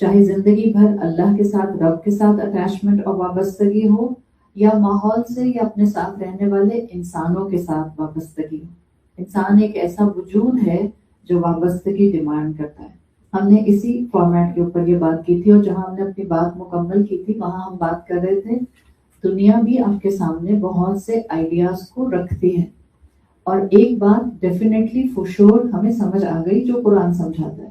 چاہے زندگی بھر اللہ کے ساتھ، رب کے ساتھ اٹیچمنٹ اور وابستگی ہو، یا ماحول سے یا اپنے ساتھ رہنے والے انسانوں کے ساتھ وابستگی ہو۔ انسان ایک ایسا وجود ہے جو وابستگی ڈیمانڈ کرتا ہے۔ ہم نے اسی فارمیٹ کے اوپر یہ بات کی تھی، اور جہاں ہم نے اپنی بات مکمل کی تھی وہاں ہم بات کر رہے تھے دنیا بھی آپ کے سامنے بہت سے آئیڈیاز کو رکھتی ہے، اور ایک بات ڈیفینیٹلی فور شور ہمیں سمجھ آ گئی جو قرآن سمجھاتا ہے۔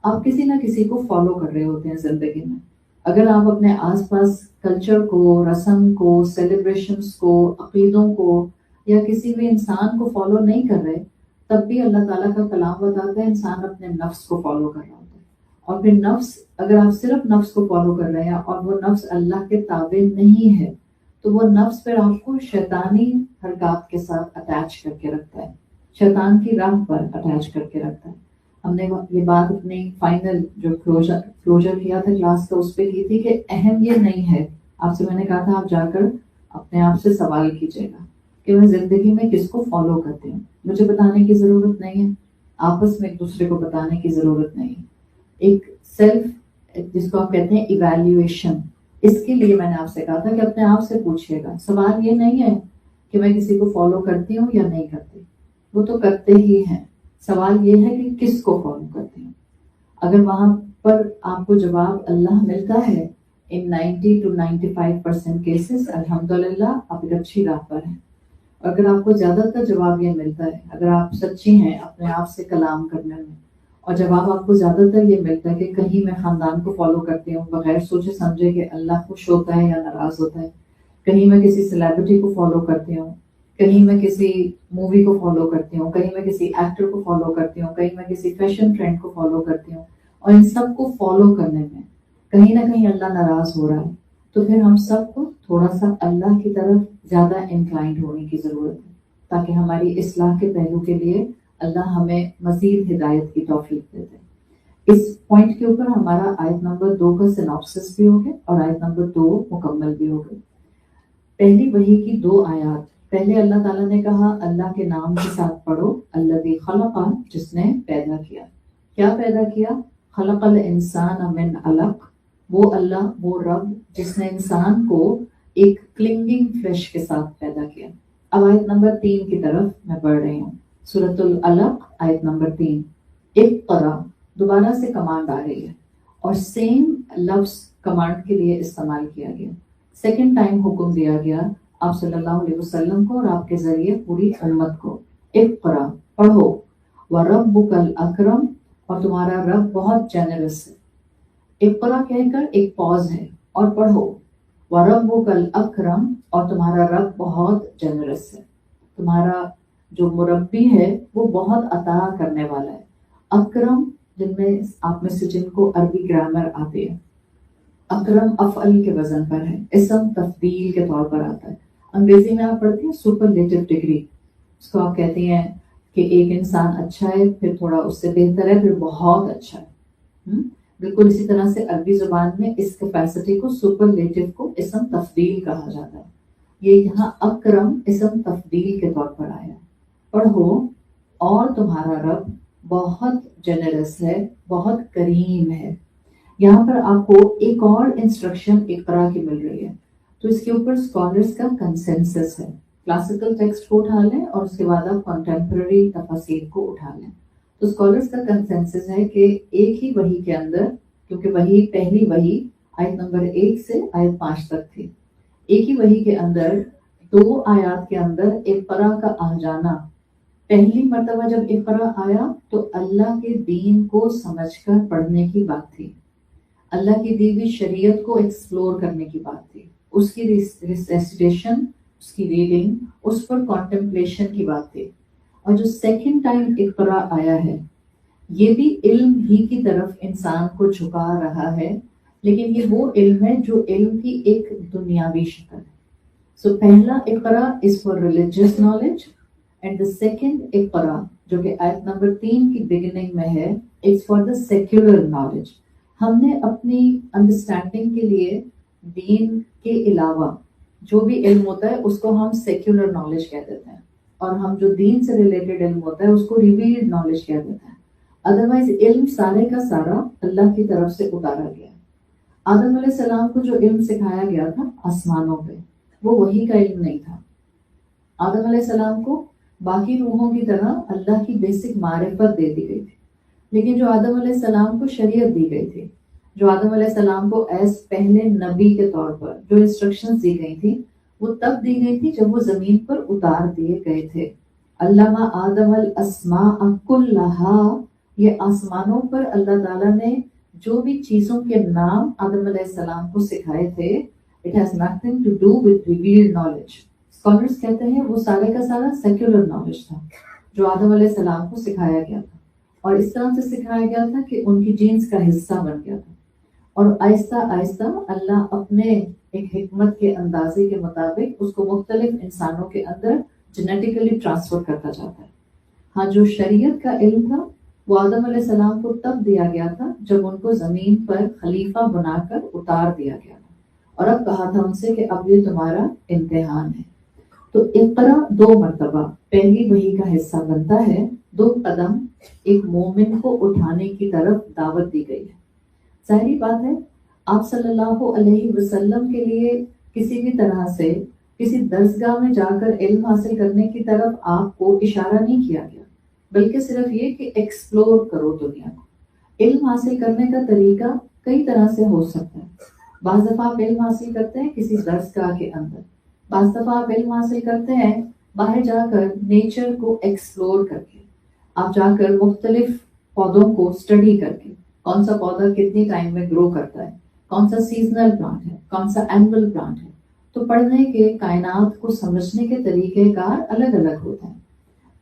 آپ کسی نہ کسی کو فالو کر رہے ہوتے ہیں زندگی میں۔ اگر آپ اپنے آس پاس کلچر کو، رسم کو، سیلیبریشنز کو، عقیدوں کو، یا کسی بھی انسان کو فالو نہیں کر رہے، تب بھی اللہ تعالیٰ کا کلام بتاتا ہے انسان اپنے نفس کو فالو کر رہا ہوتا ہے۔ اور پھر نفس، اگر آپ صرف نفس کو فالو کر رہے ہیں اور وہ نفس اللہ کے تابع نہیں ہے، تو وہ نفس پھر آپ کو شیطانی حرکات کے ساتھ اٹیچ کر کے رکھتا ہے، شیطان کی راہ پر اٹیچ کر کے رکھتا ہے۔ ہم نے یہ بات اپنی فائنل جو کلوجر کیا تھا کلاس کا اس پہ کی تھی کہ اہم یہ نہیں ہے، آپ سے میں نے کہا تھا آپ جا کر اپنے آپ سے سوال کیجیے گا کہ میں زندگی میں کس کو فالو کرتی ہوں۔ مجھے بتانے کی ضرورت نہیں ہے، آپس میں ایک دوسرے کو بتانے کی ضرورت نہیں ہے۔ ایک سیلف، جس کو آپ کہتے ہیں ایویلیویشن، اس کے لیے میں نے آپ سے کہا تھا کہ اپنے آپ سے پوچھیے گا۔ سوال یہ نہیں ہے کہ میں کسی کو فالو کرتی ہوں یا نہیں کرتی، وہ تو کرتے ہی ہیں۔ سوال یہ ہے کہ کس کو فالو کرتی ہوں۔ اگر وہاں پر آپ کو جواب اللہ ملتا ہے ان 90 to 95% کیسز، الحمدللہ آپ ایک اچھی راہ پر ہیں۔ اگر آپ کو زیادہ تر جواب یہ ملتا ہے، اگر آپ سچی ہیں اپنے آپ سے کلام کرنے میں، اور جواب آپ کو زیادہ تر یہ ملتا ہے کہ کہیں میں خاندان کو فالو کرتی ہوں بغیر سوچے سمجھے کہ اللہ خوش ہوتا ہے یا ناراض ہوتا ہے، کہیں میں کسی سیلیبریٹی کو فالو کرتی ہوں، کہیں میں کسی مووی کو فالو کرتی ہوں، کہیں میں کسی ایکٹر کو فالو کرتی ہوں، کہیں میں کسی فیشن ٹرینڈ کو فالو کرتی ہوں، اور ان سب کو فالو کرنے میں کہیں نہ کہیں اللہ ناراض ہو رہا ہے، تو پھر ہم سب کو تھوڑا سا اللہ کی طرف زیادہ انکلائنڈ ہونے کی ضرورت ہے، تاکہ ہماری اصلاح کے پہلو کے لیے اللہ ہمیں مزید ہدایت کی توفیق دیتے ہیں۔ اس پوائنٹ کے اوپر ہمارا آیت نمبر 2 کا سیناپسس بھی ہو گیا اور آیت نمبر 2 مکمل بھی ہو گئی۔ پہلی وحی کی 2 آیات، پہلے اللہ تعالیٰ نے کہا اللہ کے نام کے ساتھ پڑھو، الذی خلق، جس نے پیدا کیا۔ کیا پیدا کیا؟ خلق الانسان من علق، وہ اللہ، وہ رب جس نے انسان کو ایک کلنگنگ فلیش کے ساتھ پیدا کیا۔ اب آیت نمبر 3 کی طرف میں پڑھ رہی ہوں، سورۃ العلق آیت نمبر 3۔ اقرا، دوبارہ سے کمانڈ آ رہی ہے، اور سیم لفظ کمانڈ کے لیے استعمال کیا گیا، سیکنڈ ٹائم حکم دیا گیا آپ صلی اللہ علیہ وسلم کو اور آپ کے ذریعے پوری امت کو۔ اقرا، پڑھو، وَرَبُّكَ الْأَكْرَمُ، اور تمہارا رب بہت جنرس ہے۔ اقرا کہہ کر ایک پاز ہے، اور پڑھو، وَرَبُّكَ الْأَكْرَمُ، اور تمہارا رب بہت جنرس ہے۔ تمہارا جو مربی ہے وہ بہت عطا کرنے والا ہے۔ اکرم، جن میں آپ میں سے جن کو عربی گرامر آتی ہے، اکرم افعل کے وزن پر ہے، اسم تفضیل کے طور پر آتا ہے۔ انگریزی میں آپ پڑھتی ہیں سپرلیٹو ڈگری، اس کو آپ کہتی ہیں کہ ایک انسان اچھا ہے، پھر تھوڑا اس سے بہتر ہے، پھر بہت اچھا ہے۔ بالکل اسی طرح سے عربی زبان میں اس کیپیسٹی کو، سپرلیٹو کو، اسم تفضیل کہا جاتا ہے۔ یہ یہاں اکرم اسم تفضیل کے طور پر آیا۔ پڑھو، اور تمہارا رب بہت جنرس ہے، بہت کریم ہے۔ یہاں پر آپ کو ایک اور انسٹرکشن اقرا کی مل رہی ہے، تو اس کے اوپر اسکالرس کا کنسنسس ہے۔ کلاسیکل ٹیکسٹ کو اٹھا لیں اور اس کے بعد آپ کنٹمپرری تفاسیر کو اٹھا لیں، تو اسکالرس کا کنسنسس ہے کہ ایک ہی وحی کے اندر، کیونکہ وحی پہلی وحی آیت نمبر 1 سے آیت 5 تک تھی، ایک ہی وحی کے اندر 2 آیات کے اندر اقرا کا آ جانا، پہلی مرتبہ جب اقرا آیا تو اللہ کے دین کو سمجھ کر پڑھنے کی بات تھی، اللہ کی دی ہوئی شریعت کو ایکسپلور کرنے کی بات تھی، اس کی ریسیٹیشن، اس کی ریڈنگ، اس پر کانٹمپلیشن کی بات تھی۔ اور جو سیکنڈ ٹائم اقرا آیا ہے، یہ بھی علم ہی کی طرف انسان کو جھکا رہا ہے، لیکن یہ وہ علم ہے جو علم کی ایک دنیاوی شکل ہے۔ سو پہلا اقرا is for religious knowledge, and the second اقرا جو کہ آیت نمبر 3 کی بگننگ میں ہے، it's for the secular knowledge. ہم نے اپنی انڈرسٹینڈنگ کے لیے دین کے علاوہ جو بھی علم ہوتا ہے اس کو ہم سیکولر نالج کہہ دیتے ہیں، اور ہم جو دین سے ریلیٹڈ علم ہوتا ہے اس کو ریویلڈ نالج کہہ دیتے ہیں۔ ادروائز علم سارے کا سارا اللہ کی طرف سے اتارا گیا. آدم علیہ السلام کو جو علم سکھایا گیا تھا آسمانوں پہ، وہ وہی کا علم نہیں تھا. آدم علیہ السلام کو باقی روحوں کی طرح اللہ کی بیسک معرفت دے دی گئی تھی، لیکن جو آدم علیہ السلام کو شریعت دی گئی تھی، جو آدم علیہ السلام کو ایز پہلے نبی کے طور پر جو انسٹرکشنز دی گئی تھی، وہ تب دی گئی تھی جب وہ زمین پر اتار دیے گئے تھے. علامہ آدم الاسماء کلہا، یہ آسمانوں پر اللہ تعالیٰ نے جو بھی چیزوں کے نام آدم علیہ السلام کو سکھائے تھے، it has nothing to do with revealed knowledge. Scholars کہتے ہیں وہ سارے کا سارا سیکولر نالج تھا جو آدم علیہ السلام کو سکھایا گیا تھا، اور اس طرح سے سکھایا گیا تھا کہ ان کی جینز کا حصہ بن گیا تھا. اور آہستہ آہستہ اللہ اپنے ایک حکمت کے اندازے کے مطابق اس کو مختلف انسانوں کے اندر جینیٹیکلی ٹرانسفر کرتا جاتا ہے. ہاں، جو شریعت کا علم تھا وہ آدم علیہ السلام کو تب دیا گیا تھا جب ان کو زمین پر خلیفہ بنا کر اتار دیا گیا تھا، اور اب کہا تھا ان سے کہ اب یہ تمہارا امتحان ہے. تو اقرا 2 مرتبہ پہلی وحی کا حصہ بنتا ہے. 2 قدم ایک مومن کو اٹھانے کی طرف دعوت دی گئی ہے. ظاہری بات ہے آپ صلی اللہ علیہ وسلم کے لیے کسی بھی طرح سے کسی درسگاہ میں جا کر علم حاصل کرنے کی طرف آپ کو اشارہ نہیں کیا گیا، بلکہ صرف یہ کہ ایکسپلور کرو دنیا کو. علم حاصل کرنے کا طریقہ کئی طرح سے ہو سکتا ہے. بعض دفعہ آپ علم حاصل کرتے ہیں کسی درسگاہ کے اندر، بعض دفعہ آپ علم حاصل کرتے ہیں باہر جا کر نیچر کو ایکسپلور کر کے. آپ جا کر مختلف پودوں کو اسٹڈی کر کے، کون سا پودا کتنی ٹائم میں گرو کرتا ہے، کون سا سیزنل پلانٹ ہے، کون سا اینول پلانٹ ہے. تو پڑھنے کے، کائنات کو سمجھنے کے طریقہ کار الگ الگ ہوتے ہیں.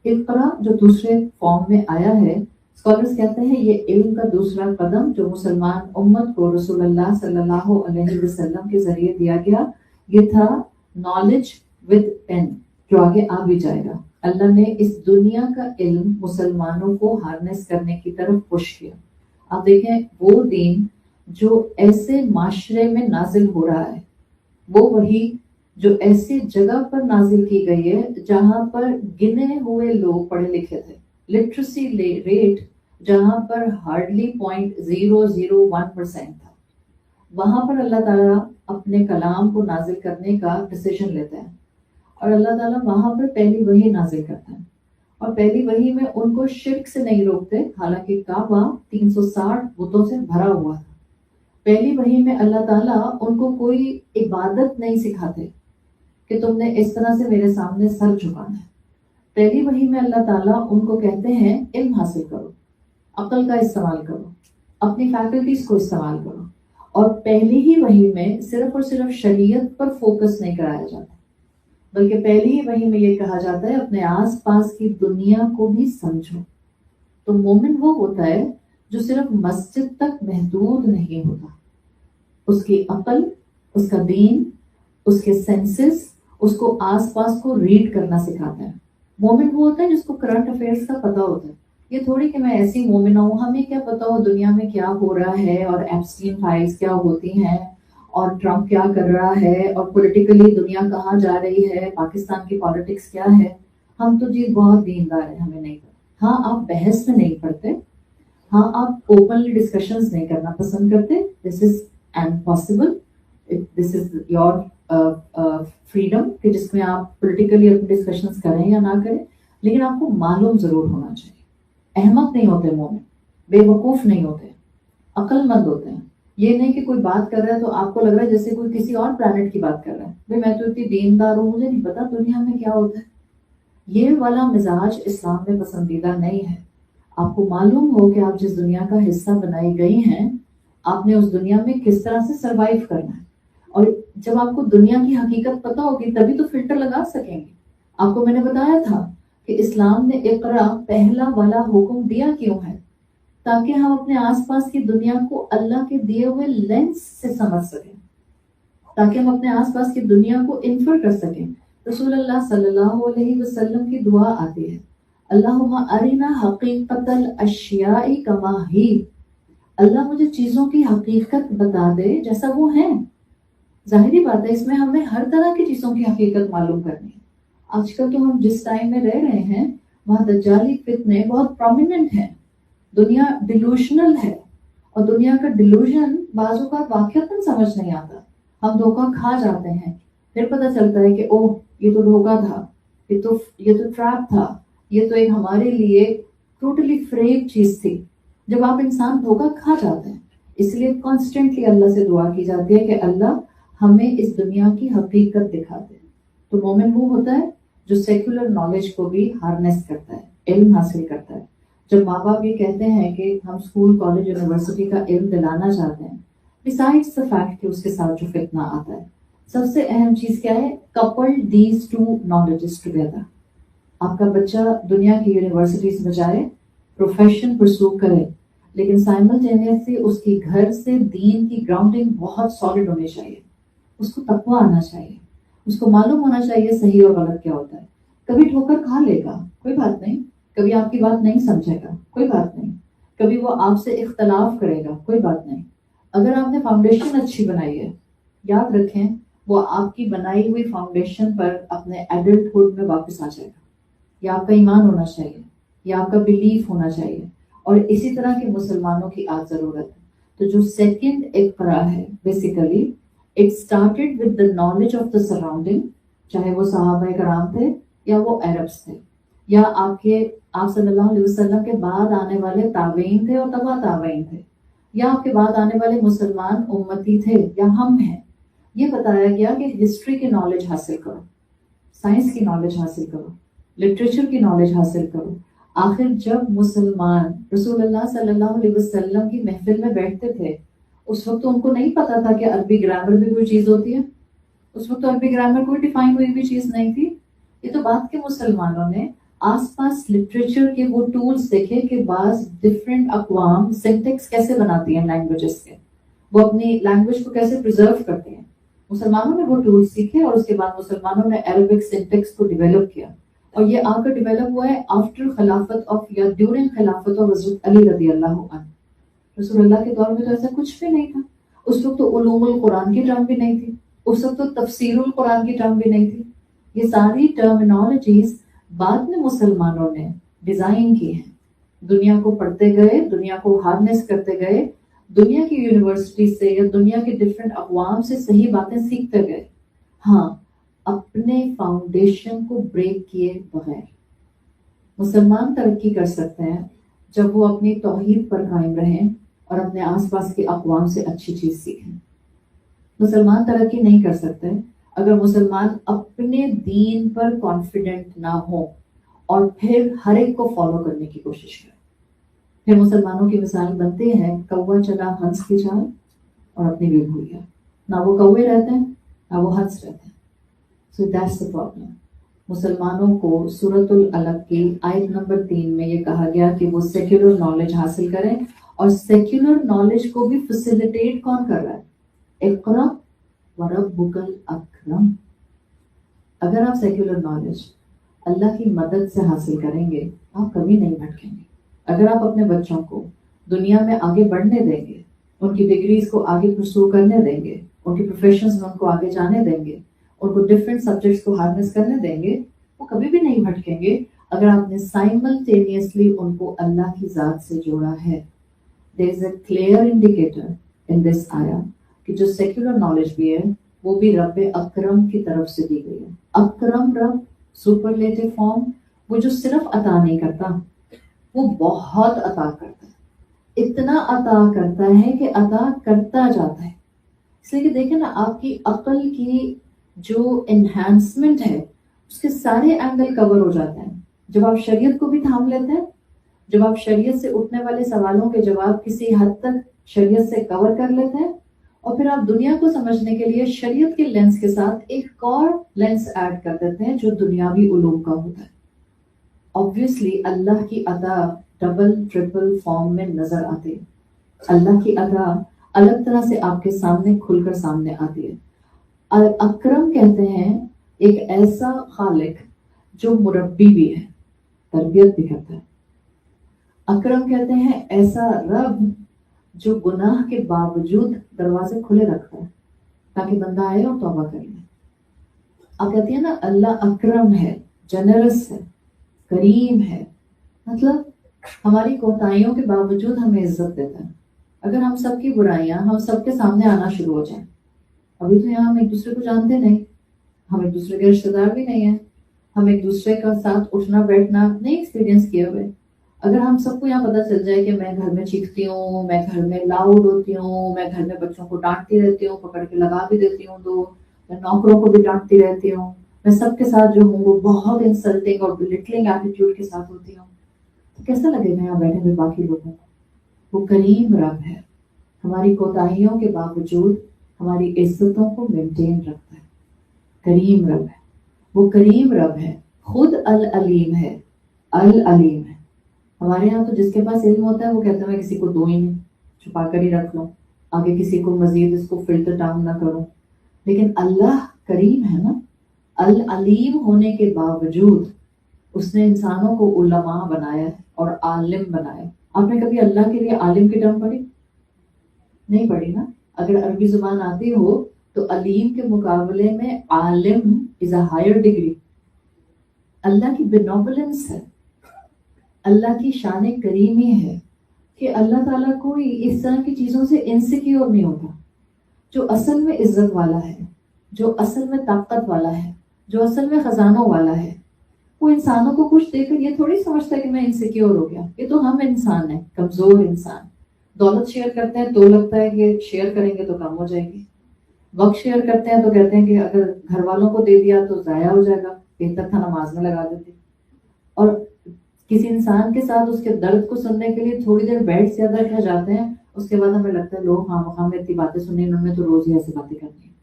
اقرا جو دوسرے فارم میں آیا ہے، اسکالرس کہتے ہیں یہ علم کا دوسرا قدم جو مسلمان امت کو رسول اللہ صلی اللہ علیہ وسلم کے ذریعے دیا گیا، یہ تھا نالج ود پین، جو آگے آ بھی جائے گا. اللہ نے اس دنیا کا علم مسلمانوں کو ہارنس کرنے کی طرف پش کیا. آپ دیکھیں وہ دین جو ایسے معاشرے میں نازل ہو رہا ہے، وہ وہی جو ایسی جگہ پر نازل کی گئی ہے جہاں پر گنے ہوئے لوگ پڑھے لکھے تھے. لٹریسی ریٹ جہاں پر ہارڈلی 0.001% تھا، وہاں پر اللہ تعالیٰ اپنے کلام کو نازل کرنے کا ڈیسیژن لیتا ہے، اور اللہ تعالیٰ وہاں پر پہلی وحی نازل کرتا ہے. اور پہلی وحی میں ان کو شرک سے نہیں روکتے، حالانکہ کعبہ 360 بتوں سے بھرا ہوا تھا. پہلی وحی میں اللہ تعالیٰ ان کو کوئی عبادت نہیں سکھاتے کہ تم نے اس طرح سے میرے سامنے سر جھکانا ہے. پہلی وحی میں اللہ تعالیٰ ان کو کہتے ہیں علم حاصل کرو، عقل کا استعمال کرو، اپنی فیکلٹیز کو استعمال کرو. اور پہلی ہی وحی میں صرف اور صرف شریعت پر فوکس نہیں کرایا جاتا، بلکہ پہلی ہی وحی میں یہ کہا جاتا ہے اپنے آس پاس کی دنیا کو بھی سمجھو. تو مومن وہ ہوتا ہے جو صرف مسجد تک محدود نہیں ہوتا، اس کی عقل، اس کا دین، اس کے سینسز اس کو آس پاس کو ریڈ کرنا سکھاتا ہے. مومن وہ ہوتا ہے جس کو کرنٹ افیئرس کا پتہ ہوتا ہے. یہ تھوڑی کہ میں ایسی مومنہ ہوں ہمیں کیا پتا ہو دنیا میں کیا ہو رہا ہے، اور ایپسٹین فائلز کیا ہوتی ہیں، اور ٹرمپ کیا کر رہا ہے، اور پولیٹیکلی دنیا کہاں جا رہی ہے، پاکستان کی پالیٹکس کیا ہے. ہم تو جی بہت دیندار ہیں، ہمیں نہیں پتا. ہاں آپ بحث میں نہیں پڑھتے، ہاں آپ اوپنلی ڈسکشنز نہیں کرنا پسند کرتے. This is impossible, this is your freedom کہ جس میں آپ پولیٹیکلی اپنی ڈسکشنز کریں یا نہ کریں، لیکن آپ کو معلوم ضرور ہونا چاہیے. احمق نہیں ہوتے مومن، بے وقوف نہیں ہوتے، عقل مند ہوتے ہیں. یہ نہیں کہ کوئی بات کر رہا ہے تو آپ کو لگ رہا ہے جیسے کوئی کسی اور پلانٹ کی بات کر رہا ہے. بھائی میں تو اتنی دیندار ہوں، مجھے نہیں پتا دنیا میں کیا ہوتا ہے. یہ والا مزاج اسلام میں پسندیدہ نہیں ہے. آپ کو معلوم ہو کہ آپ جس دنیا کا حصہ بنائی گئی ہیں، آپ نے اس دنیا میں کس طرح سے سروائیو کرنا ہے. اور جب آپ کو دنیا کی حقیقت پتہ ہوگی تبھی تو فلٹر لگا سکیں گے. آپ کو میں نے بتایا تھا کہ اسلام نے اقرا پہلا والا حکم دیا کیوں ہے، تاکہ ہم اپنے آس پاس کی دنیا کو اللہ کے دیے ہوئے لینس سے سمجھ سکیں، تاکہ ہم اپنے آس پاس کی دنیا کو انفر کر سکیں. رسول اللہ صلی اللہ علیہ وسلم کی دعا آتی ہے، اللہم ارنا حقیقت الاشیاء کما ہی. اللہ مجھے چیزوں کی حقیقت بتا دے جیسا وہ ہیں. ظاہری بات ہے اس میں ہمیں ہر طرح کی چیزوں کی حقیقت معلوم کرنی ہے. آج کل تو ہم جس ٹائم میں رہ رہے ہیں وہاں دجالی فتنے بہت پرومیننٹ ہیں. دنیا ڈیلوشنل ہے، اور دنیا کا ڈیلوژن بعض اوقات واقعتاً سمجھ نہیں آتا، ہم دھوکہ کھا جاتے ہیں، پھر پتہ چلتا ہے کہ اوہ یہ تو دھوکہ تھا، یہ تو ٹریپ تھا، یہ تو ایک ہمارے لیے ٹوٹلی فریب چیز تھی، جب آپ انسان دھوکہ کھا جاتے ہیں۔ اس لیے کانسٹنٹلی اللہ سے دعا کی جاتی ہے کہ اللہ ہمیں اس دنیا کی حقیقت دکھا دے۔ تو مومن وہ ہوتا ہے جو سیکولر نالج کو بھی ہارنیس کرتا ہے، علم حاصل کرتا ہے۔ جب ماں باپ یہ کہتے ہیں کہ ہم اسکول کالج یونیورسٹی کا علم دلانا چاہتے ہیں، besides the fact کہ اس کے ساتھ جو فتنہ آتا ہے، سب سے اہم چیز کیا ہے؟ couple these two knowledges together۔ آپ کا بچہ دنیا کی یونیورسٹیز میں جائے، پروفیشن پرسو کرے، لیکن سائملٹینیسلی اس کی گھر سے دین کی گراؤنڈنگ بہت سالڈ ہونی چاہیے، اس کو تقویٰ آنا چاہیے، اس کو معلوم ہونا چاہیے صحیح اور غلط کیا ہوتا ہے۔ کبھی ٹھوکر کھا لے گا، کوئی بات نہیں، کبھی آپ کی بات نہیں سمجھے گا، کوئی بات نہیں، کبھی وہ آپ سے اختلاف کرے گا، کوئی بات نہیں۔ اگر آپ نے فاؤنڈیشن اچھی بنائی ہے، یاد رکھیں وہ آپ کی بنائی ہوئی فاؤنڈیشن پر اپنے ایڈلٹ ہوڈ میں واپس آ جائے گا۔ یہ آپ کا ایمان ہونا چاہیے، یہ آپ کا بلیف ہونا چاہیے، اور اسی طرح کے مسلمانوں کی آج ضرورت ہے۔ تو جو سیکنڈ اقرا ہے basically it started with the knowledge of the surrounding, چاہے وہ صحابہ کرام تھے یا وہ عربس تھے یا آپ صلی اللہ علیہ وسلم کے بعد آنے والے تابعین تھے اور تبع تابعین تھے، یا آپ کے بعد آنے والے مسلمان امتی تھے یا ہم ہیں۔ یہ بتایا گیا کہ ہسٹری کی نالج حاصل کرو، سائنس کی نالج حاصل کرو، لٹریچر کی نالج حاصل کرو۔ آخر جب مسلمان رسول اللہ صلی اللہ علیہ وسلم کی محفل میں بیٹھتے تھے، اس وقت تو ان کو نہیں پتا تھا کہ عربی گرامر بھی کوئی چیز ہوتی ہے، اس وقت تو عربی گرامر کوئی ڈیفائن ہوئی بھی چیز نہیں تھی۔ یہ تو بعد کے مسلمانوں نے آس پاس لٹریچر کے وہ ٹولز دیکھے کہ بعض ڈفرینٹ اقوام سینٹیکس کیسے بناتی ہیں لینگویجز کے، وہ اپنی لینگویج کو کیسے پرزرو کرتے ہیں۔ مسلمانوں نے وہ ٹولز سیکھے اور اس کے بعد مسلمانوں نے عربک سینٹیکس کو ڈیولپ کیا، اور یہ آ کر ڈیولپ ہوا ہے آفٹر خلافت آف یا ڈیورنگ خلافت آف حضرت علی رضی اللہ عنہ۔ رسول اللہ کے دور میں تو ایسا کچھ بھی نہیں تھا، اس وقت تو علوم القرآن کی ٹرم بھی نہیں تھی، اس وقت تو تفسیر القرآن کی ٹرم بھی نہیں تھی۔ یہ ساری ٹرمینالوجیز بعد میں مسلمانوں نے ڈیزائن کی ہیں، دنیا کو پڑھتے گئے، دنیا کو ہارنیس کرتے گئے، دنیا کی یونیورسٹی سے یا دنیا کے ڈفرینٹ اقوام سے صحیح باتیں سیکھتے گئے، ہاں اپنے فاؤنڈیشن کو بریک کیے بغیر۔ مسلمان ترقی کر سکتے ہیں جب وہ اپنی توحید پر قائم رہیں اور اپنے آس پاس کے اقوام سے اچھی چیز سیکھیں۔ مسلمان ترقی نہیں کر سکتے اگر مسلمان اپنے دین پر کانفیڈنٹ نہ ہو اور پھر ہر ایک کو فالو کرنے کی کوشش کریں۔ پھر مسلمانوں کی مثال بنتے ہیں کوا چلا ہنس کی چال اور اپنی بھی بھول گیا، نہ وہ کوے رہتے ہیں نہ وہ ہنس رہتے ہیں۔ So that's the problem۔ مسلمانوں کو سورۃ العلق کی آیت نمبر 3 میں یہ کہا گیا کہ وہ سیکولر نالج حاصل کریں، اور سیکولر نالج کو بھی فیسیلیٹیٹ کون کر رہا ہے؟ اقرا وربک الاکرم۔ اگر آپ سیکولر نالج اللہ کی مدد سے حاصل کریں گے آپ کبھی نہیں بھٹکیں گے۔ اگر آپ اپنے بچوں کو دنیا میں آگے بڑھنے دیں گے، ان کی ڈگریز کو آگے پرسو کرنے دیں گے، ان کی پروفیشنز میں ان کو آگے جانے دیں گے، ان کو ڈفرینٹ سبجیکٹس کو ہارنس کرنے دیں گے، وہ کبھی بھی نہیں بھٹکیں گے اگر آپ نے سائملٹینیسلی ان کو اللہ کی ذات سے جوڑا ہے۔ There is a clear indicator in this آیا کہ جو سیکولر نالج بھی ہے وہ بھی رب اکرم کی طرف سے دی گئی ہے۔ اکرم رب سپرلیٹو فارم، وہ جو صرف عطا نہیں کرتا، وہ بہت عطا کرتا ہے، اتنا عطا کرتا ہے کہ عطا کرتا جاتا ہے۔ اس لیے کہ دیکھیں نا، آپ کی عقل کی جو انہانسمنٹ ہے اس کے سارے اینگل کور ہو جاتے ہیں جب آپ شریعت کو بھی تھام لیتے ہیں، جب آپ شریعت سے اٹھنے والے سوالوں کے جواب کسی حد تک شریعت سے کور کر لیتے ہیں، اور پھر آپ دنیا کو سمجھنے کے لیے شریعت کے لینس کے ساتھ ایک اور لینس ایڈ کر دیتے ہیں جو دنیاوی علوم کا ہوتا ہے۔ obviously اللہ کی عطا ڈبل ٹرپل فارم میں نظر آتی ہے، اللہ کی عطا الگ طرح سے آپ کے سامنے کھل کر سامنے آتی ہے۔ اکرم کہتے ہیں ایک ایسا خالق جو مربی بھی ہے، تربیت بھی کرتا ہے۔ اکرم کہتے ہیں ایسا رب جو گناہ کے باوجود دروازے کھلے رکھتا ہے تاکہ بندہ آئے اور توبہ کر لے۔ آپ کہتی ہیں نا اللہ اکرم ہے، جنرس ہے، کریم ہے، مطلب ہماری کوتاہیوں کے باوجود ہمیں عزت دیتا ہے. اگر ہم سب کی برائیاں ہم سب کے سامنے آنا شروع ہو جائیں, ابھی تو یہاں ہم ایک دوسرے کو جانتے نہیں, ہم ایک دوسرے کے رشتے دار بھی نہیں ہیں, ہم ایک دوسرے کا ساتھ اٹھنا بیٹھنا نہیں ایکسپیرینس کیے ہوئے. اگر ہم سب کو یہاں پتہ چل جائے کہ میں گھر میں چیختی ہوں, میں گھر میں لاؤڈ ہوتی ہوں, میں گھر میں بچوں کو ڈانٹتی رہتی ہوں, پکڑ کے لگا بھی دیتی ہوں, تو میں نوکروں کو بھی ڈانٹتی رہتی ہوں, میں سب کے ساتھ جو ہوں وہ بہت انسلٹنگ اور بلٹلنگ ایٹیٹیوڈ کے ساتھ ہوتی ہوں, تو کیسا لگے گا یہاں بیٹھے ہوئے باقی لوگوں کو؟ وہ کریم رب ہے, ہماری کوتاہیوں کے باوجود ہماری عزتوں کو مینٹین رکھتا ہے. کریم رب ہے, وہ کریم رب ہے, خود العلیم ہے, العلیم ہے. ہمارے یہاں تو جس کے پاس علم ہوتا ہے وہ کہتا ہے میں کسی کو دوں ہی نہیں, چھپا کر ہی رکھ لوں, آگے کسی کو مزید اس کو فلٹر ڈاؤن نہ کروں. لیکن اللہ کریم ہے نا, العلیم ہونے کے باوجود اس نے انسانوں کو علماء بنایا ہے اور عالم بنایا. آپ نے کبھی اللہ کے لیے عالم کی ٹرم پڑھی؟ نہیں پڑھی نا. اگر عربی زبان آتی ہو تو علیم کے مقابلے میں عالم از اے ہائر ڈگری. اللہ کی بینوولنس ہے, اللہ کی شان کریمی ہے کہ اللہ تعالیٰ کوئی اس طرح کی چیزوں سے انسیکیور نہیں ہوتا. جو اصل میں عزت والا ہے, جو اصل میں طاقت والا ہے, جو اصل میں خزانوں والا ہے, وہ انسانوں کو کچھ دے کر یہ تھوڑی سمجھتا ہے کہ میں انسیکیور ہو گیا. یہ تو ہم انسان ہیں, کمزور انسان. دولت شیئر کرتے ہیں تو لگتا ہے کہ شیئر کریں گے تو کم ہو جائے گی. وقت شیئر کرتے ہیں تو کہتے ہیں کہ اگر گھر والوں کو دے دیا تو ضائع ہو جائے گا, بہتر تھا نماز میں لگا دیتے. اور کسی انسان کے ساتھ اس کے درد کو سننے کے لیے تھوڑی دیر بیٹھ زیادہ رہ جاتے ہیں, اس کے بعد ہمیں لگتا ہے لوگ ہم اتنی باتیں سنی, انہوں نے تو روز ہی ایسی باتیں کرنی ہیں.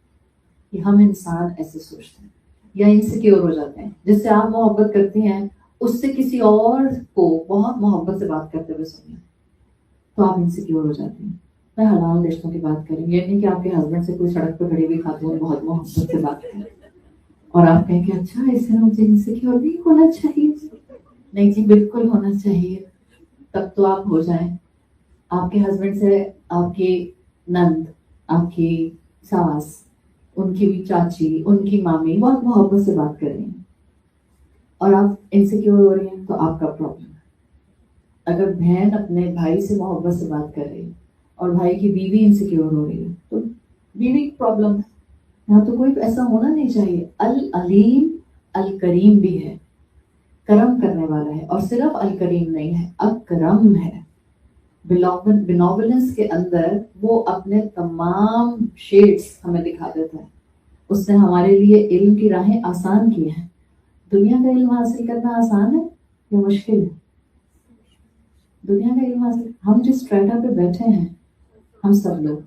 کہ ہم انسان ایسے سوچتے ہیں یا انسیکیور ہو جاتے ہیں. جس سے آپ محبت کرتی ہیں اس سے کسی اور کو بہت محبت سے بات کرتے ہوئے سنیں تو آپ انسیکیور ہو جاتے ہیں. میں حلال رشتوں کی بات کروں, یہ نہیں کہ آپ کے ہسبینڈ سے کوئی سڑک پہ کھڑی ہوئی خاتون بہت محبت سے بات کریں اور آپ کہیں کہ اچھا اس سے مجھے انسیکیور نہیں ہونا چاہیے. نہیں جی, بالکل ہونا چاہیے, تب تو آپ ہو جائیں. آپ کے ہسبینڈ سے آپ کی نند, آپ کی ساس, ان کی بھی چاچی, ان کی مامی بہت محبت سے بات کر رہی ہیں اور آپ انسیکیور ہو رہی ہیں تو آپ کا پرابلم ہے. اگر بہن اپنے بھائی سے محبت سے بات کر رہی ہے اور بھائی کی بیوی انسیکیور ہو رہی ہے تو بیوی کی پرابلم ہے. یہاں تو کوئی ایسا ہونا نہیں چاہیے. العلیم الکریم بھی ہے, کرم کرنے والا ہے, اور صرف الکریم نہیں ہے, اکرم ہے. بینوولنس کے اندر وہ اپنے تمام شیڈز ہمیں دکھا دیتا ہے. اس نے ہمارے لیے علم کی راہیں آسان کی ہیں. دنیا کا علم حاصل کرنا آسان ہے یا مشکل ہے؟ دنیا کا علم حاصل, ہم جس اسٹریٹا پہ بیٹھے ہیں ہم سب لوگ,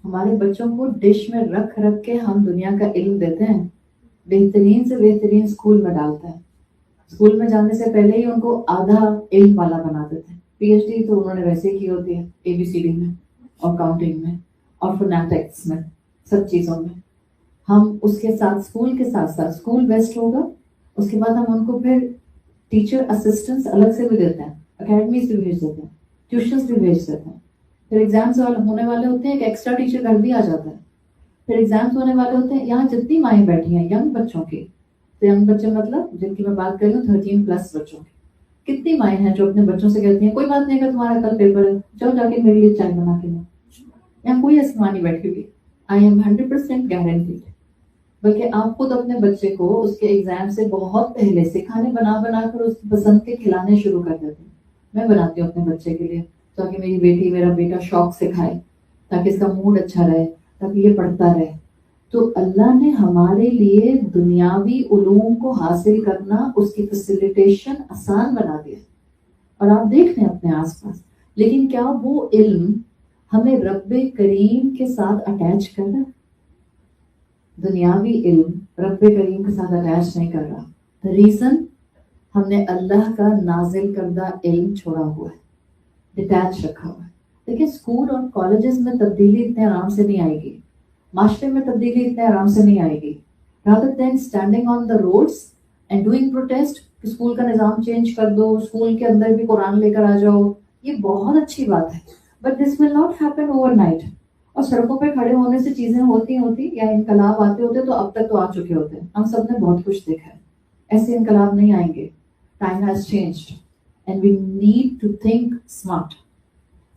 ہمارے بچوں کو ڈش میں رکھ رکھ کے ہم دنیا کا علم دیتے ہیں. بہترین سے بہترین اسکول میں ڈالتے ہیں. اسکول میں جانے سے پہلے ہی ان کو آدھا علم والا بنا دیتے ہیں. پی ایچ ڈی تو انہوں نے ویسے ہی کی ہوتی ہے, اے بی سی ڈی میں اور کاؤنٹنگ میں اور فونیٹکس میں, سب چیزوں میں. ہم اس کے ساتھ اسکول کے ساتھ ساتھ اسکول بیسٹ ہوگا, اس کے بعد ہم ان کو پھر ٹیچر اسسٹنٹس الگ سے بھی دیتے ہیں, اکیڈمیز بھی بھیج دیتے ہیں, ٹیوشنس بھی بھیج دیتے ہیں. پھر ایگزامس ہونے والے ہوتے ہیں کہ ایکسٹرا ٹیچر گھر بھی آ جاتا ہے. پھر ایگزامس ہونے والے ہوتے ہیں. یہاں جتنی مائیں بیٹھی ہیں ینگ بچوں کی, تو ینگ بچے مطلب جن کی میں بات کر رہی ہوں 13+ بچوں کی, کتنی مائیں ہیں جو اپنے بچوں سے کہتی ہیں کوئی بات نہیں, اگر تمہارا کل پیپر ہے چلو جا کے میرے لیے چائے بنا کے لاؤ. یہاں کوئی ایسی ماں نہیں بیٹھی ہوئی, آئی ایم 100% گارنٹیڈ. بلکہ آپ خود اپنے بچے کو اس کے ایگزام سے بہت پہلے سے کھانے بنا بنا کر اس کی پسند کے کھلانے شروع کر دیتے ہیں. میں بناتی ہوں اپنے بچے کے لیے تاکہ میری بیٹی میرا بیٹا شوق سے کھائے, تاکہ اس کا موڈ اچھا رہے, تاکہ یہ پڑھتا رہے. تو اللہ نے ہمارے لیے دنیاوی علوم کو حاصل کرنا, اس کی فیسیلیٹیشن آسان بنا دیا. اور آپ دیکھ لیں اپنے آس پاس, لیکن کیا وہ علم ہمیں رب کریم کے ساتھ اٹیچ کر رہا ہے؟ دنیاوی علم رب کریم کے ساتھ اٹیچ نہیں کر رہا. ریزن, ہم نے اللہ کا نازل کردہ علم چھوڑا ہوا ہے, ڈیٹیچ رکھا ہوا ہے. دیکھیں اسکول اور کالجز میں تبدیلی اتنے آرام سے نہیں آئے گی, معاشرے میں تبدیلی اتنے آرام سے نہیں آئے گی. rather than standing on the roads and doing protest, school کا نظام چینج کر دو, اسکول کے اندر بھی قرآن لے کر آ جاؤ, یہ بہت اچھی بات ہے, but this will not happen over night. اور سڑکوں پہ کھڑے ہونے سے چیزیں ہوتی یا انقلاب آتے ہوتے تو اب تک تو آ چکے ہوتے. ہم سب نے بہت کچھ دیکھا ہے, ایسے انقلاب نہیں آئیں گے. Time has changed. and we need to think smart.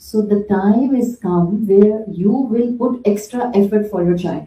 So the time is come where you will put extra effort for your child.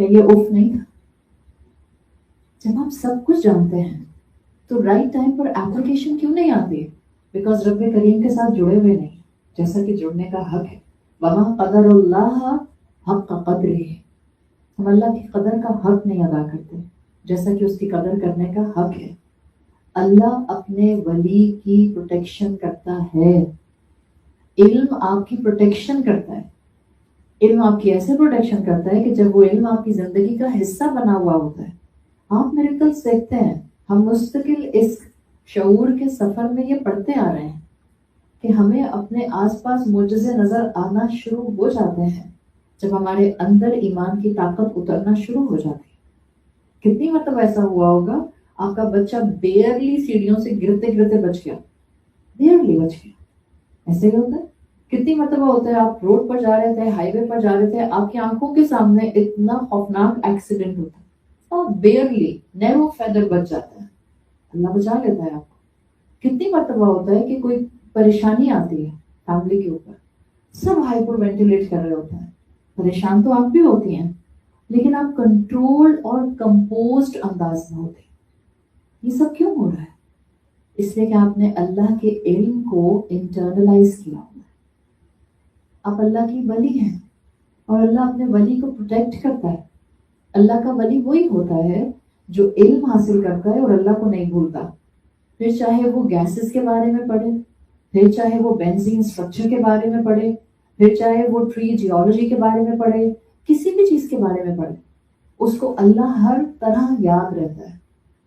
کیا یہ اف نہیں تھا؟ جب آپ سب کچھ جانتے ہیں تو رائٹ ٹائم پر اپلیکیشن کیوں نہیں آتی؟ بیکاز رب کریم کے ساتھ جڑے ہوئے نہیں، جیسا کہ جڑنے کا حق ہے. وما قدر اللہ حق کا قدر ہے، ہم اللہ کی قدر کا حق نہیں ادا کرتے جیسا کہ اس کی قدر کرنے کا حق ہے. اللہ اپنے ولی کی پروٹیکشن کرتا ہے. علم آپ کی پروٹیکشن کرتا ہے. علم آپ کی ایسے پروٹیکشن کرتا ہے کہ جب وہ علم آپ کی زندگی کا حصہ بنا ہوا ہوتا ہے، آپ میریکلز دیکھتے ہیں. ہم مستقل اس شعور کے سفر میں یہ پڑھتے آ رہے ہیں کہ ہمیں اپنے آس پاس معجزے نظر آنا شروع ہو جاتے ہیں جب ہمارے اندر ایمان کی طاقت اترنا شروع ہو جاتی ہے. کتنی مرتبہ ایسا ہوا ہوگا آپ کا بچہ بیئرلی سیڑھیوں سے گرتے گرتے بچ گیا، بیئرلی بچ گیا. ایسے ہی ہوتا ہے. کتنی مرتبہ ہوتا ہے آپ روڈ پر جا رہے تھے، ہائی وے پر جا رہے تھے، آپ کی آنکھوں کے سامنے اتنا خوفناک ایکسیڈنٹ ہوتا ہے، آپ بیئرلی نیرو فیدر بچ جاتا ہے، اللہ بچا لیتا ہے آپ کو. کتنی مرتبہ ہوتا ہے کہ کوئی پریشانی آتی ہے فیملی کے اوپر، سب ہائپر وینٹیلیٹ کر رہے ہوتے ہیں، پریشان تو آپ بھی ہوتی ہیں لیکن آپ کنٹرول اور کمپوزڈ انداز میں ہوتے. یہ سب کیوں ہو رہا ہے؟ اس لیے کہ آپ نے اللہ کے علم کو انٹرنلائز کیا ہوا ہے. آپ اللہ کی ولی ہیں اور اللہ اپنے ولی کو پروٹیکٹ کرتا ہے. اللہ کا ولی وہی ہوتا ہے جو علم حاصل کرتا ہے اور اللہ کو نہیں بھولتا. پھر چاہے وہ گیسز کے بارے میں پڑھے، پھر چاہے وہ بینزین اسٹرکچر کے بارے میں پڑھے، پھر چاہے وہ ٹری جیولوجی کے بارے میں پڑھے، کسی بھی چیز کے بارے میں پڑھے، اس کو اللہ ہر طرح یاد رہتا ہے.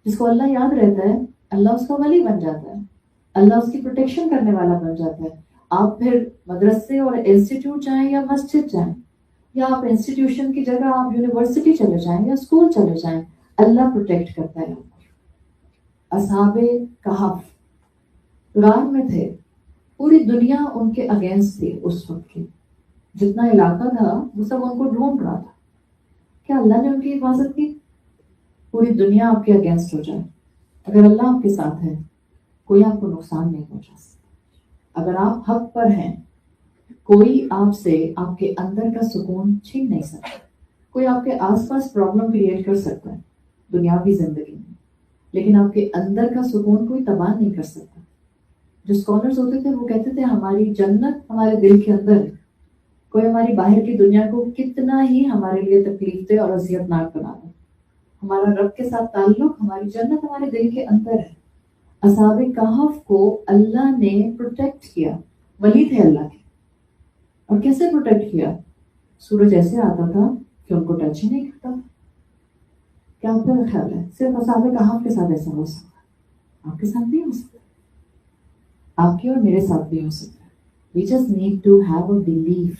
جس کو اللہ یاد رہتا ہے اللہ اس کا ولی بن جاتا ہے، اللہ اس کی پروٹیکشن کرنے والا بن جاتا ہے. آپ پھر مدرسے اور انسٹیٹیوٹ جائیں یا مسجد جائیں، یا آپ انسٹیٹیوشن کی جگہ آپ یونیورسٹی چلے جائیں یا اسکول چلے جائیں، اللہ پروٹیکٹ کرتا ہے. اصحاب کہف غار میں تھے، پوری دنیا ان کے اگینسٹ تھی. اس وقت کی جتنا علاقہ تھا وہ سب ان کو ڈھونڈ رہا تھا. کیا اللہ نے ان کی حفاظت کی؟ پوری دنیا آپ کے اگینسٹ ہو جائے، اگر اللہ آپ کے ساتھ ہے کوئی آپ کو نقصان نہیں پہنچا سکتا. اگر آپ حق پر ہیں کوئی آپ سے آپ کے اندر کا سکون چھین نہیں سکتا. کوئی آپ کے آس پاس پرابلم کریٹ کر سکتا ہے دنیاوی زندگی میں، لیکن آپ کے اندر کا سکون کوئی تباہ نہیں کر سکتا. جو اسکالرز ہوتے تھے وہ کہتے تھے ہماری جنت ہمارے دل کے اندر ہے. کوئی ہماری باہر کی دنیا کو کتنا ہی ہمارے لیے تکلیف دے اور اذیت ناک بنا دے، ہمارا رب کے ساتھ تعلق، ہماری جنت ہمارے دل کے اندر ہے. اصحاب کہف کو اللہ نے پروٹیکٹ کیا، ولی تھے اللہ کے. اور کیسے پروٹیکٹ کیا؟ سورج ایسے آتا تھا کہ ان کو ٹچ ہی نہیں کرتا. کیا آپ کا خیال ہے صرف اصحاب کہف کے ساتھ ایسا ہو سکتا؟ آپ کے ساتھ بھی ہو سکتا، آپ کے اور میرے ساتھ بھی ہو سکتا ہے. We just need to have a belief.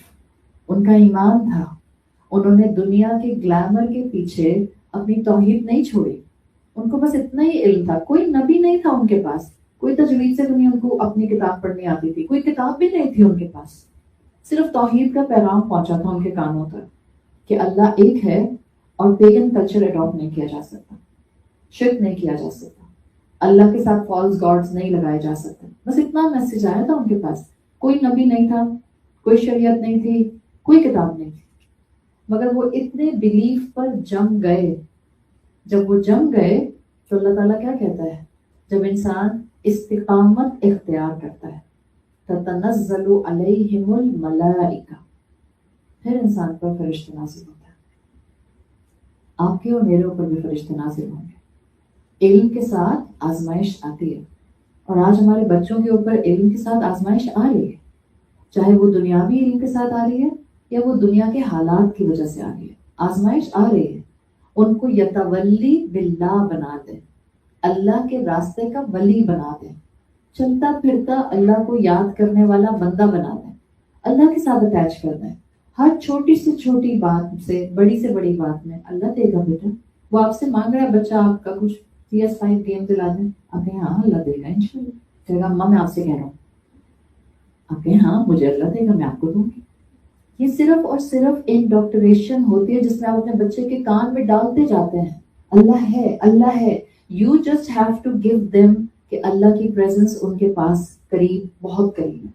ان کا ایمان تھا، انہوں نے دنیا کے گلیمر کے پیچھے اپنی توحید نہیں چھوڑی. ان کو بس اتنا ہی علم تھا. کوئی نبی نہیں تھا ان کے پاس، کوئی تجوید سے نہیں ان کو اپنی کتاب پڑھنی آتی تھی، کوئی کتاب بھی نہیں تھی ان کے پاس. صرف توحید کا پیغام پہنچا تھا ان کے کانوں تک کہ اللہ ایک ہے اور پیگن کلچر اڈاپٹ نہیں کیا جا سکتا، شرک نہیں کیا جا سکتا، اللہ کے ساتھ فالس گاڈز نہیں لگائے جا سکتے. بس اتنا میسج آیا تھا ان کے پاس. کوئی نبی نہیں تھا، کوئی شریعت نہیں تھی، کوئی کتاب نہیں تھی، مگر وہ اتنے بلیف پر جم گئے. جب وہ جم گئے تو اللہ تعالیٰ کیا کہتا ہے؟ جب انسان استقامت اختیار کرتا ہے تتنزل علیہم الملائکہ، پھر انسان پر فرشتے نازل ہوتا ہے. آپ کے اور میرے اوپر بھی فرشتے نازل ہوں گے. علم کے ساتھ آزمائش آتی ہے، اور آج ہمارے بچوں کے اوپر علم کے ساتھ آزمائش آ رہی ہے، چاہے وہ دنیاوی علم کے ساتھ آ رہی ہے یا وہ دنیا کے حالات کی وجہ سے آ رہی ہے. آزمائش آ رہی ہے. ان کو یتولی باللہ بنا دیں، اللہ کے راستے کا ولی بنا دیں، چلتا پھرتا اللہ کو یاد کرنے والا بندہ بنا دیں، اللہ کے ساتھ اٹیچ کر دیں. ہر چھوٹی سے چھوٹی بات سے بڑی بات میں اللہ دے گا. بیٹا وہ آپ سے مانگ رہا ہے بچہ آپ کا کچھ PS5 گیم دلا دیں، آپ کہیں ہاں اللہ دے گا انشاءاللہ. کہے گا اماں میں آپ سے کہہ رہا ہوں، آپ کہیں ہاں مجھے اللہ دے گا میں آپ کو دوں گی. یہ صرف اور صرف انڈاکٹریشن ہوتی ہے جس میں آپ اپنے بچے کے کان میں ڈالتے جاتے ہیں اللہ ہے اللہ ہے. You just have to give them کہ اللہ کی پریزنس ان کے پاس قریب، بہت قریب ہے.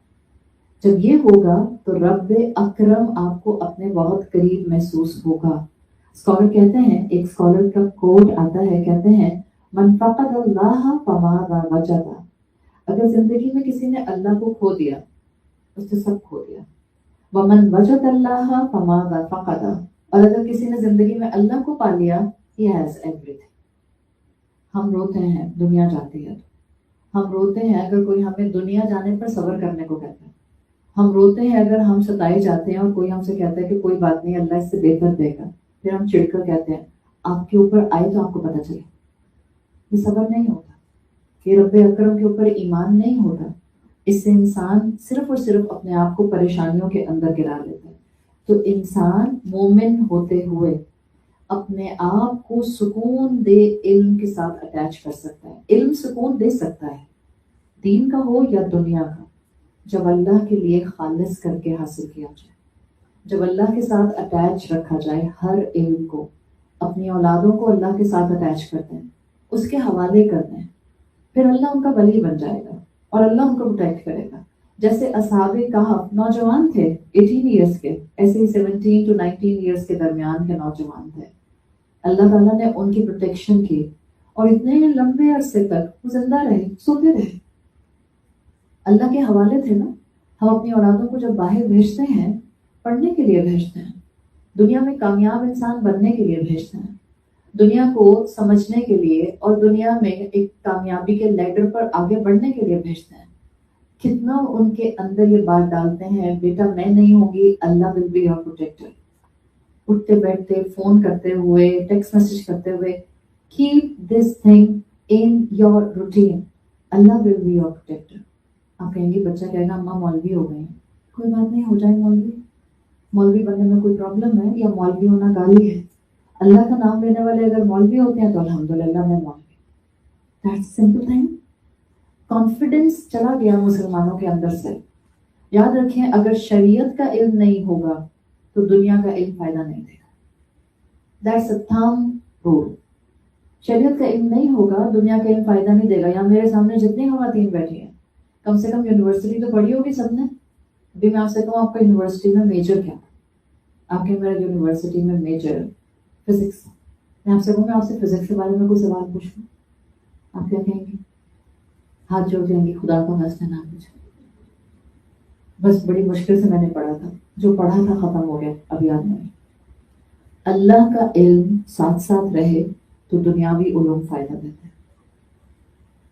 جب یہ ہوگا تو رب اکرم آپ کو اپنے بہت قریب محسوس ہوگا. اسکالر کہتے ہیں، ایک اسکالر کا کوٹ آتا ہے، کہتے ہیں من فقد اللہ فماذا وجد، اگر زندگی میں کسی نے اللہ کو کھو دیا اس نے سب کھو دیا، ومن وجد اللہ فماذا فقد، اور اگر کسی نے زندگی میں اللہ کو پا لیا he has everything۔ ہم روتے ہیں دنیا جاتی ہے تو، ہم روتے ہیں اگر کوئی ہمیں دنیا جانے پر صبر کرنے کو کہتا ہے، ہم روتے ہیں اگر ہم ستائے جاتے ہیں اور کوئی ہم سے کہتا ہے کہ کوئی بات نہیں اللہ اس سے بہتر دے گا، پھر ہم چڑ کر کہتے ہیں آپ کے اوپر آئے تو آپ کو پتہ چلے۔ یہ صبر نہیں ہوتا، یہ رب اکرم کے اوپر ایمان نہیں ہوتا، اس سے انسان صرف اور صرف اپنے آپ کو پریشانیوں کے اندر گرا لیتا ہے۔ تو انسان مومن ہوتے ہوئے اپنے آپ کو سکون دے علم کے ساتھ اٹیچ کر سکتا ہے۔ علم سکون دے سکتا ہے، دین کا ہو یا دنیا کا، جب اللہ کے لیے خالص کر کے حاصل کیا جائے، جب اللہ کے ساتھ اٹیچ رکھا جائے۔ ہر علم کو، اپنی اولادوں کو اللہ کے ساتھ اٹیچ کرتے ہیں، اس کے حوالے کرتے ہیں، پھر اللہ ان کا ولی بن جائے گا اور اللہ ان کو پروٹیکٹ کرے گا۔ جیسے اصحاب کہف نوجوان تھے 18 ایئرس کے، ایسے ہی 17 to 19 ایئرس کے درمیان کے نوجوان تھے، اللہ تعالیٰ نے ان کی پروٹیکشن کی اور اتنے لمبے عرصے تک وہ زندہ رہے، سوتے رہے، اللہ کے حوالے تھے نا۔ ہم اپنی اولادوں کو جب باہر بھیجتے ہیں پڑھنے کے لیے بھیجتے ہیں، دنیا میں کامیاب انسان بننے کے لیے بھیجتے ہیں، دنیا کو سمجھنے کے لیے اور دنیا میں ایک کامیابی کے لیڈر پر آگے بڑھنے کے لیے بھیجتے ہیں، کتنا ان کے اندر یہ بات ڈالتے ہیں بیٹا میں نہیں ہوں گی، اللہ ول بی یور پروٹیکٹر۔ اٹھتے بیٹھتے، فون کرتے ہوئے، ٹیکسٹ میسج کرتے ہوئے، keep this thing in your routine, اللہ ول بی یور پروٹیکٹر۔ آپ کہیں گے، بچہ کہے گا اماں مولوی ہو گئے ہیں، کوئی بات نہیں، ہو جائے مولوی، مولوی بننے میں کوئی پرابلم ہے یا مولوی ہونا گالی ہے؟ اللہ کا نام لینے والے اگر مولوی ہوتے ہیں تو الحمدللہ میں مولوی، دیٹس سمپل تھنگ۔ کانفیڈنس چلا گیا مسلمانوں کے اندر سے۔ یاد رکھیں، اگر شریعت کا علم نہیں ہوگا تو دنیا کا علم فائدہ نہیں دے گا، دیٹس اے تھم رول۔ شریعت کا علم نہیں ہوگا، دنیا کا علم فائدہ نہیں دے گا۔ یا میرے سامنے جتنی خواتین بیٹھی ہیں، کم سے کم یونیورسٹی تو پڑھی ہوگی سب نے۔ ابھی میں آپ سے کہوں آپ کا یونیورسٹی میں میجر کیا؟ آپ کے میرا یونیورسٹی میں میجر فزکس، میں آپ سے کہوں گا آپ سے فزکس کے بارے میں کوئی سوال پوچھوں، آپ کیا کہیں گے؟ ہاتھ جوڑ دیں گے، خدا کا واسطہ نہ پوچھیں، بس بڑی مشکل سے میں نے پڑھا تھا، جو پڑھا تھا ختم ہو گیا، اب یاد نہیں۔ اللہ کا علم ساتھ ساتھ رہے تو دنیاوی علوم فائدہ دیتے ہیں۔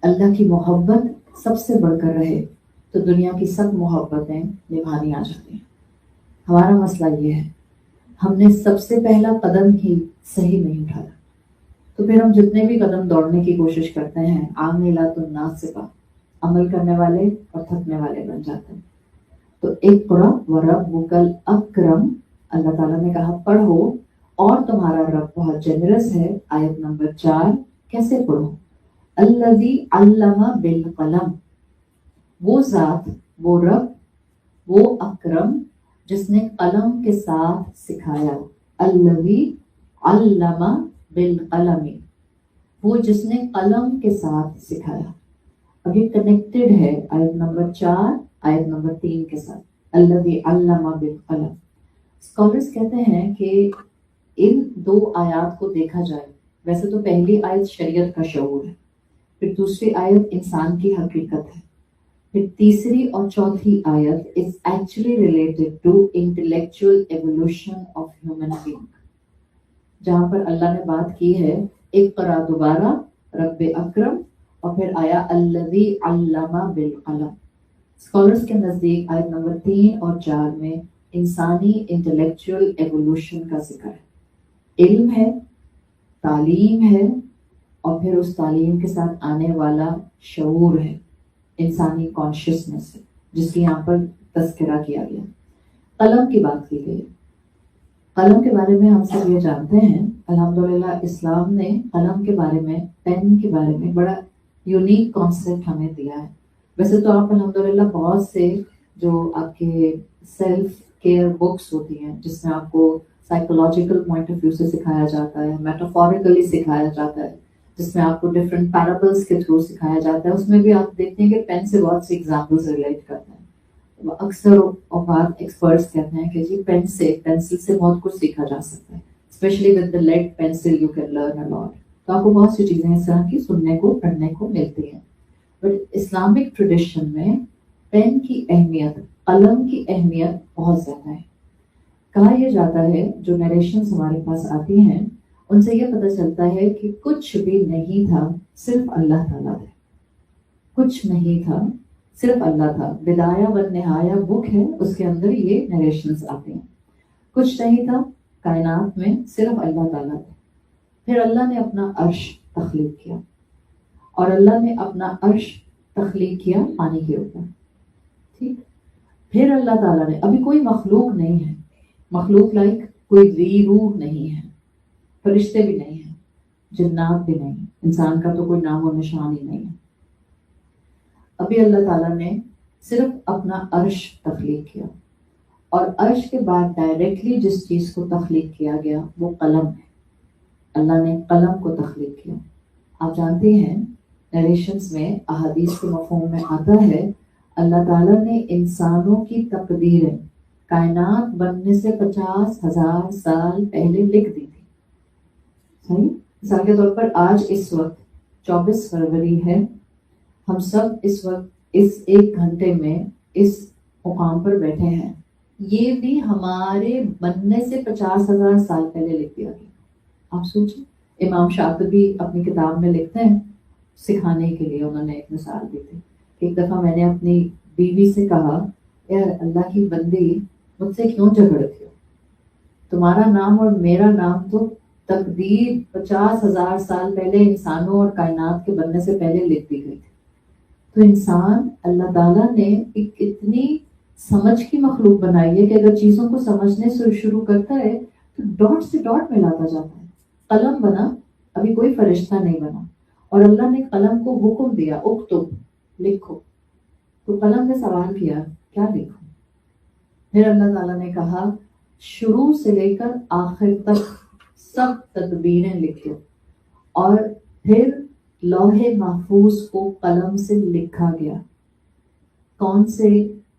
اللہ کی محبت سب سے بڑھ کر رہے تو دنیا کی سب محبتیں نبھانی آ جاتی ہیں۔ ہمارا مسئلہ یہ ہے، ہم نے سب سے پہلا قدم ہی صحیح نہیں اٹھایا، تو پھر ہم جتنے بھی قدم دوڑنے کی کوشش کرتے ہیں عاملات الناصبہ، عمل کرنے والے اور تھکنے والے بن جاتے ہیں۔ تو اقرأ وربک الاکرم، اللہ تعالیٰ نے کہا پڑھو اور تمہارا رب بہت جنرس ہے۔ آیت نمبر 4، کیسے پڑھو؟ الذی علم بالقلم، وہ ذات، وہ رب، وہ اکرم جس نے قلم کے ساتھ سکھایا۔ الذی علم بالقلم، وہ جس نے قلم کے ساتھ سکھایا۔ اب یہ کنیکٹڈ ہے آیت نمبر 4 آیت نمبر 3 کے ساتھ، الذی علم بالقلم۔ اسکالرس کہتے ہیں کہ ان دو آیات کو دیکھا جائے، ویسے تو پہلی آیت شریعت کا شعور ہے، پھر دوسری آیت انسان کی حقیقت ہے، پھر تیسری اور چوتھی آیت is actually related to intellectual evolution of human being، جہاں پر اللہ نے بات کی ہے اقرا دوبارہ، رب اکرم، اور پھر آیا الذی علم بالقلم۔ اسکالرس کے نزدیک آیت نمبر 3 اور 4 میں انسانی انٹلیکچوئل ایوولوشن کا ذکر ہے، علم ہے، تعلیم ہے، اور پھر اس تعلیم کے ساتھ آنے والا شعور ہے، انسانی کانشیسنس ہے، جس کی یہاں پر تذکرہ کیا گیا۔ قلم کی بات کی گئی، قلم کے بارے میں ہم سب یہ جانتے ہیں، الحمدللہ اسلام نے قلم کے بارے میں، پین کے بارے میں بڑا یونیک کانسیپٹ ہمیں دیا ہے۔ ویسے تو آپ الحمدللہ بہت سے جو آپ کے سیلف کیئر بکس ہوتی ہیں جس میں آپ کو سائیکولوجیکل پوائنٹ آف ویو سے سکھایا جاتا ہے، میٹافوریکلی سکھایا جاتا ہے، جس میں آپ کو ڈفرینٹ پیرابلس کے تھرو سکھایا جاتا ہے، اس میں بھی آپ دیکھتے ہیں کہ پین سے بہت سی ایگزامپلس ریلیٹ کرتے ہیں۔ اکثر اوقات ایکسپرٹس کہتے ہیں کہ جی پین سے، پینسل سے بہت کچھ سیکھا جا سکتا ہے، especially with the lead pencil you can learn a lot. تو آپ کو بہت سی چیزیں اس طرح کی سننے کو پڑھنے کو ملتی ہیں. بٹ اسلامک ٹریڈیشن میں پین کی اہمیت، قلم کی اہمیت بہت زیادہ ہے. کہا یہ جاتا ہے، جو نریشنز ہمارے پاس آتی ہیں ان سے یہ پتہ چلتا ہے کہ کچھ بھی نہیں تھا، صرف اللہ تعالیٰ تھے. کچھ نہیں تھا، صرف اللہ تھا. بدایہ و نہایہ بک ہے، اس کے اندر یہ نریشنز آتے ہیں. کچھ نہیں تھا کائنات میں، صرف اللہ تعالیٰ تھے. پھر اللہ نے اپنا عرش تخلیق کیا، اور اللہ نے اپنا عرش تخلیق کیا پانی کے اوپر. ٹھیک. پھر اللہ تعالیٰ نے، ابھی کوئی مخلوق نہیں ہے، مخلوق لائک کوئی ذی روح نہیں ہے، فرشتے بھی نہیں ہیں، جنات بھی نہیں، انسان کا تو کوئی نام و نشان ہی نہیں ہے. ابھی اللہ تعالیٰ نے صرف اپنا عرش تخلیق کیا، اور عرش کے بعد ڈائریکٹلی جس چیز کو تخلیق کیا گیا وہ قلم ہے. اللہ نے قلم کو تخلیق کیا. آپ جانتے ہیں نریشنز میں، احادیث کے مفہوم میں آتا ہے، اللہ تعالیٰ نے انسانوں کی تقدیریں کائنات بننے سے 50,000 سال پہلے لکھ دی تھی. صحیح. مثال کے طور پر آج اس وقت 24 فروری ہے، ہم سب اس وقت اس 1 گھنٹے میں اس مقام پر بیٹھے ہیں. یہ بھی ہمارے بننے سے 50,000 سال پہلے لکھ دیا گیا. آپ سوچیں. امام شاطبی اپنی کتاب میں لکھتے ہیں، سکھانے کے لیے انہوں نے ایک مثال دی تھی. ایک دفعہ میں نے اپنی بیوی سے کہا، یار اللہ کی بندی، مجھ سے کیوں جھگڑتی ہو؟ تمہارا نام اور میرا نام تو تقدیر 50,000 سال پہلے انسانوں اور کائنات کے بننے سے پہلے لکھ دی گئی تھی. تو انسان، اللہ تعالیٰ نے ایک اتنی سمجھ کی مخلوق بنائی ہے کہ اگر چیزوں کو سمجھنے سے شروع کرتا ہے تو ڈاٹ سے ڈاٹ ملاتا جاتا ہے. قلم بنا، ابھی کوئی فرشتہ نہیں بنا، اور اللہ نے قلم کو حکم دیا، اکتب، لکھو. تو قلم نے سوال کیا، کیا لکھوں؟ پھر اللہ تعالیٰ نے کہا، شروع سے لے کر آخر تک سب تدبیریں لکھ دو. اور پھر لوح محفوظ کو قلم سے لکھا گیا. کون سے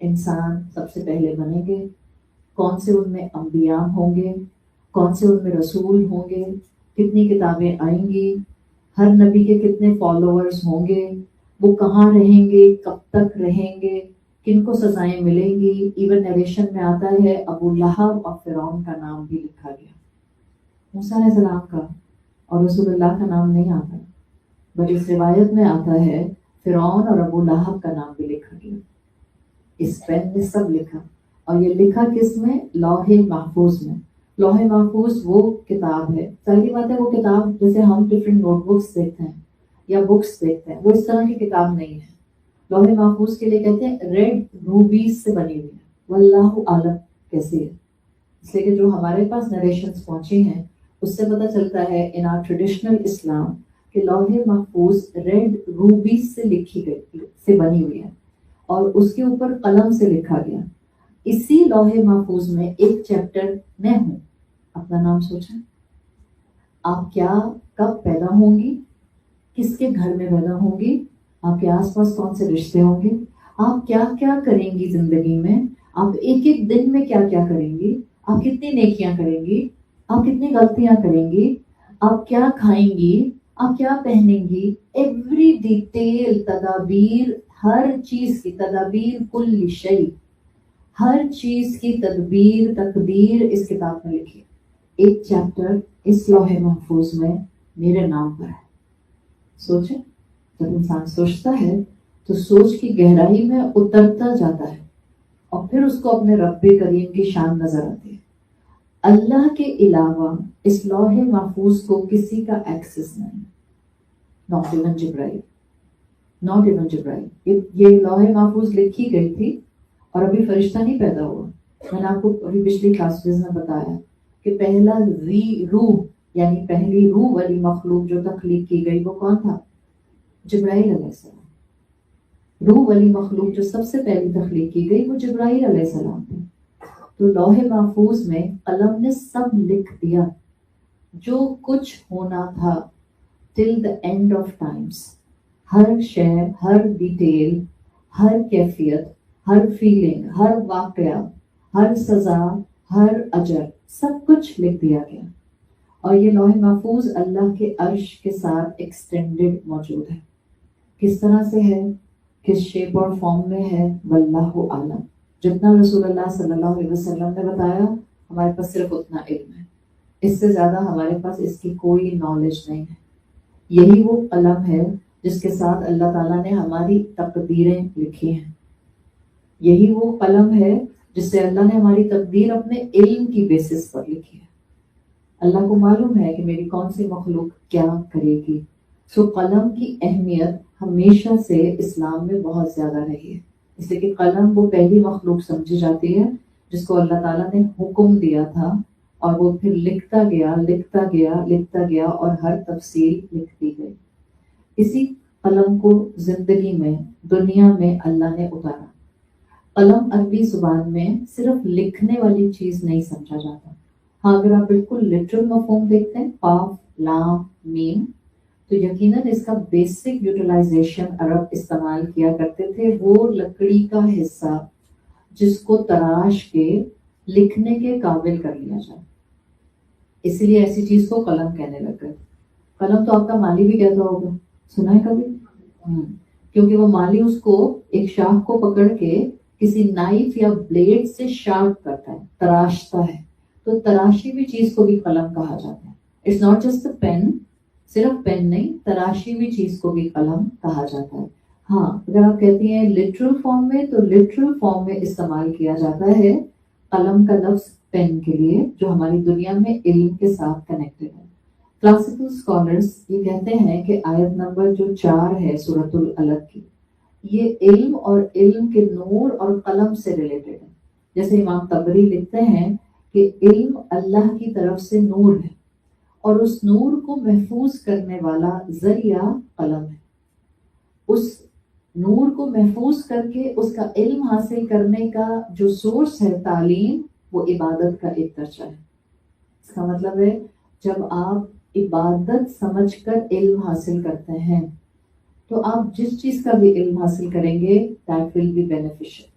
انسان سب سے پہلے بنیں گے، کون سے ان میں انبیاء ہوں گے، کون سے ان میں رسول ہوں گے، کتنی کتابیں آئیں گی، ہر نبی کے کتنے فالوورز ہوں گے، وہ کہاں رہیں گے، کب تک رہیں گے، کن کو سزائیں ملیں گی. ایون نیریشن میں آتا ہے ابو لہب اور فرعون کا نام بھی لکھا گیا. موسیٰ علیہ السلام کا اور رسول اللہ کا نام نہیں آتا، بٹ اس روایت میں آتا ہے فرعون اور ابو لہب کا نام بھی لکھا گیا. اس پین نے سب لکھا. اور یہ لکھا کس میں؟ لوح محفوظ میں. لوح محفوظ وہ کتاب ہے، پہلی بات ہے وہ کتاب جیسے ہم ڈفرینٹ نوٹ بکس دیکھتے ہیں یا بکس دیکھتے ہیں، وہ اس طرح کی کتاب نہیں ہے. لوح محفوظ کے لیے کہتے ہیں ریڈ روبیز سے بنی ہوئی ہے. واللہ عالم کیسے ہے، اس لیے کہ جو ہمارے پاس نریشنز پہنچی ہیں اس سے پتہ چلتا ہے ان آر ٹریڈیشنل اسلام کہ لوح محفوظ ریڈ روبیز سے لکھی گئی، سے بنی ہوئی ہے، اور اس کے اوپر قلم سے لکھا گیا. اسی لوح محفوظ میں ایک چیپٹر میں ہوں. اپنا نام سوچیں، آپ کیا کب پیدا ہوں گی، کس کے گھر میں پیدا ہوں گی، آپ کے آس پاس کون سے رشتے ہوں گے، آپ کیا کیا کریں گی زندگی میں، آپ ایک ایک دن میں کیا کیا کریں گی، آپ کتنی نیکیاں کریں گی، آپ کتنی غلطیاں کریں گی، آپ کیا کھائیں گی، آپ کیا پہنیں گی. ایوری ڈیٹیل، تدابیر، ہر چیز کی تدابیر، کل شیء، ہر چیز کی تدبیر، تقدیر اس کتاب میں لکھی. ایک چیپٹر اس لوح محفوظ میں میرے نام پر ہے. سوچیں، جب انسان سوچتا ہے تو سوچ کی گہرائی میں اترتا جاتا ہے، اور پھر اس کو اپنے رب کریم کی شان نظر آتی ہے. اللہ کے علاوہ اس لوح محفوظ کو کسی کا ایکسس نہیں، not even Jibreel, not even Jibreel. یہ لوح محفوظ لکھی گئی تھی اور ابھی فرشتہ نہیں پیدا ہوا. میں نے آپ کو ابھی پچھلی کلاسز میں بتایا کہ پہلا ذی روح، یعنی پہلی روح والی مخلوق جو تخلیق کی گئی وہ کون تھا؟ جبرائیل علیہ السلام. روح والی مخلوق جو سب سے پہلی تخلیق کی گئی وہ جبرائیل علیہ السلام تھی. تو لوح محفوظ میں قلم نے سب لکھ دیا جو کچھ ہونا تھا ٹل دا اینڈ آف ٹائمس. ہر شے، ہر ڈیٹیل، ہر کیفیت، ہر فیلنگ، ہر واقعہ، ہر سزا، ہر اجر، سب کچھ لکھ دیا گیا. اور یہ لوح محفوظ اللہ کے عرش کے ساتھ ایکسٹینڈڈ موجود ہے. کس طرح سے ہے، کس شیپ اور فارم میں ہے، واللہ عالم. جتنا رسول اللہ صلی اللہ علیہ وسلم نے بتایا ہمارے پاس صرف اتنا علم ہے، اس سے زیادہ ہمارے پاس اس کی کوئی نالج نہیں ہے. یہی وہ قلم ہے جس کے ساتھ اللہ تعالیٰ نے ہماری تقدیریں لکھی ہیں. یہی وہ قلم ہے جس سے اللہ نے ہماری تقدیر اپنے علم کی بیسس پر لکھی ہے. اللہ کو معلوم ہے کہ میری کون سی مخلوق کیا کرے گی. سو قلم کی اہمیت ہمیشہ سے اسلام میں بہت زیادہ رہی ہے، اس لیے کہ قلم وہ پہلی مخلوق سمجھی جاتی ہے جس کو اللہ تعالیٰ نے حکم دیا تھا اور وہ پھر لکھتا گیا لکھتا گیا لکھتا گیا اور ہر تفصیل لکھتی گئی. اسی قلم کو زندگی میں، دنیا میں اللہ نے اتارا. قلم عربی زبان میں صرف لکھنے والی چیز نہیں سمجھا جاتا. ہاں اگر آپ بالکل لٹرل مفہوم دیکھتے ہیں، قاف لام میم، تو یقیناً اس کا بیسک یوٹیلائزیشن عرب استعمال کیا کرتے تھے، وہ لکڑی کا حصہ جس کو تراش کے لکھنے کے قابل کر لیا جائے. اسی لیے ایسی چیز کو قلم کہنے لگ گئے. قلم تو آپ کا مالی بھی کہتا ہوگا، سنا ہے کبھی؟ کیونکہ وہ مالی اس کو ایک شاخ کو پکڑ کے کسی نائف یا بلیڈ سے شارپ کرتا ہے، تراشتا ہے. تو تراشی ہوئی چیز کو بھی قلم کہا جاتا ہے. It's not just a pen, صرف پین نہیں، تراشی ہوئی چیز کو بھی قلم کہا جاتا ہے. ہاں اگر آپ کہتی ہیں لٹرل فارم میں، تو لٹرل فارم میں استعمال کیا جاتا ہے قلم کا لفظ پین کے لیے، جو ہماری دنیا میں علم کے ساتھ کنیکٹڈ ہے. کلاسیکل اسکالرس یہ کہتے ہیں کہ آیت نمبر جو 4 ہے سورۃ العلق کی، یہ علم اور علم کے نور اور قلم سے ریلیٹڈ ہے. جیسے امام طبری لکھتے ہیں کہ علم اللہ کی طرف سے نور ہے اور اس نور کو محفوظ کرنے والا ذریعہ قلم ہے. اس نور کو محفوظ کر کے اس کا علم حاصل کرنے کا جو سورس ہے تعلیم، وہ عبادت کا ایک درجہ ہے. اس کا مطلب ہے جب آپ عبادت سمجھ کر علم حاصل کرتے ہیں تو آپ جس چیز کا بھی علم حاصل کریں گے that will be beneficial,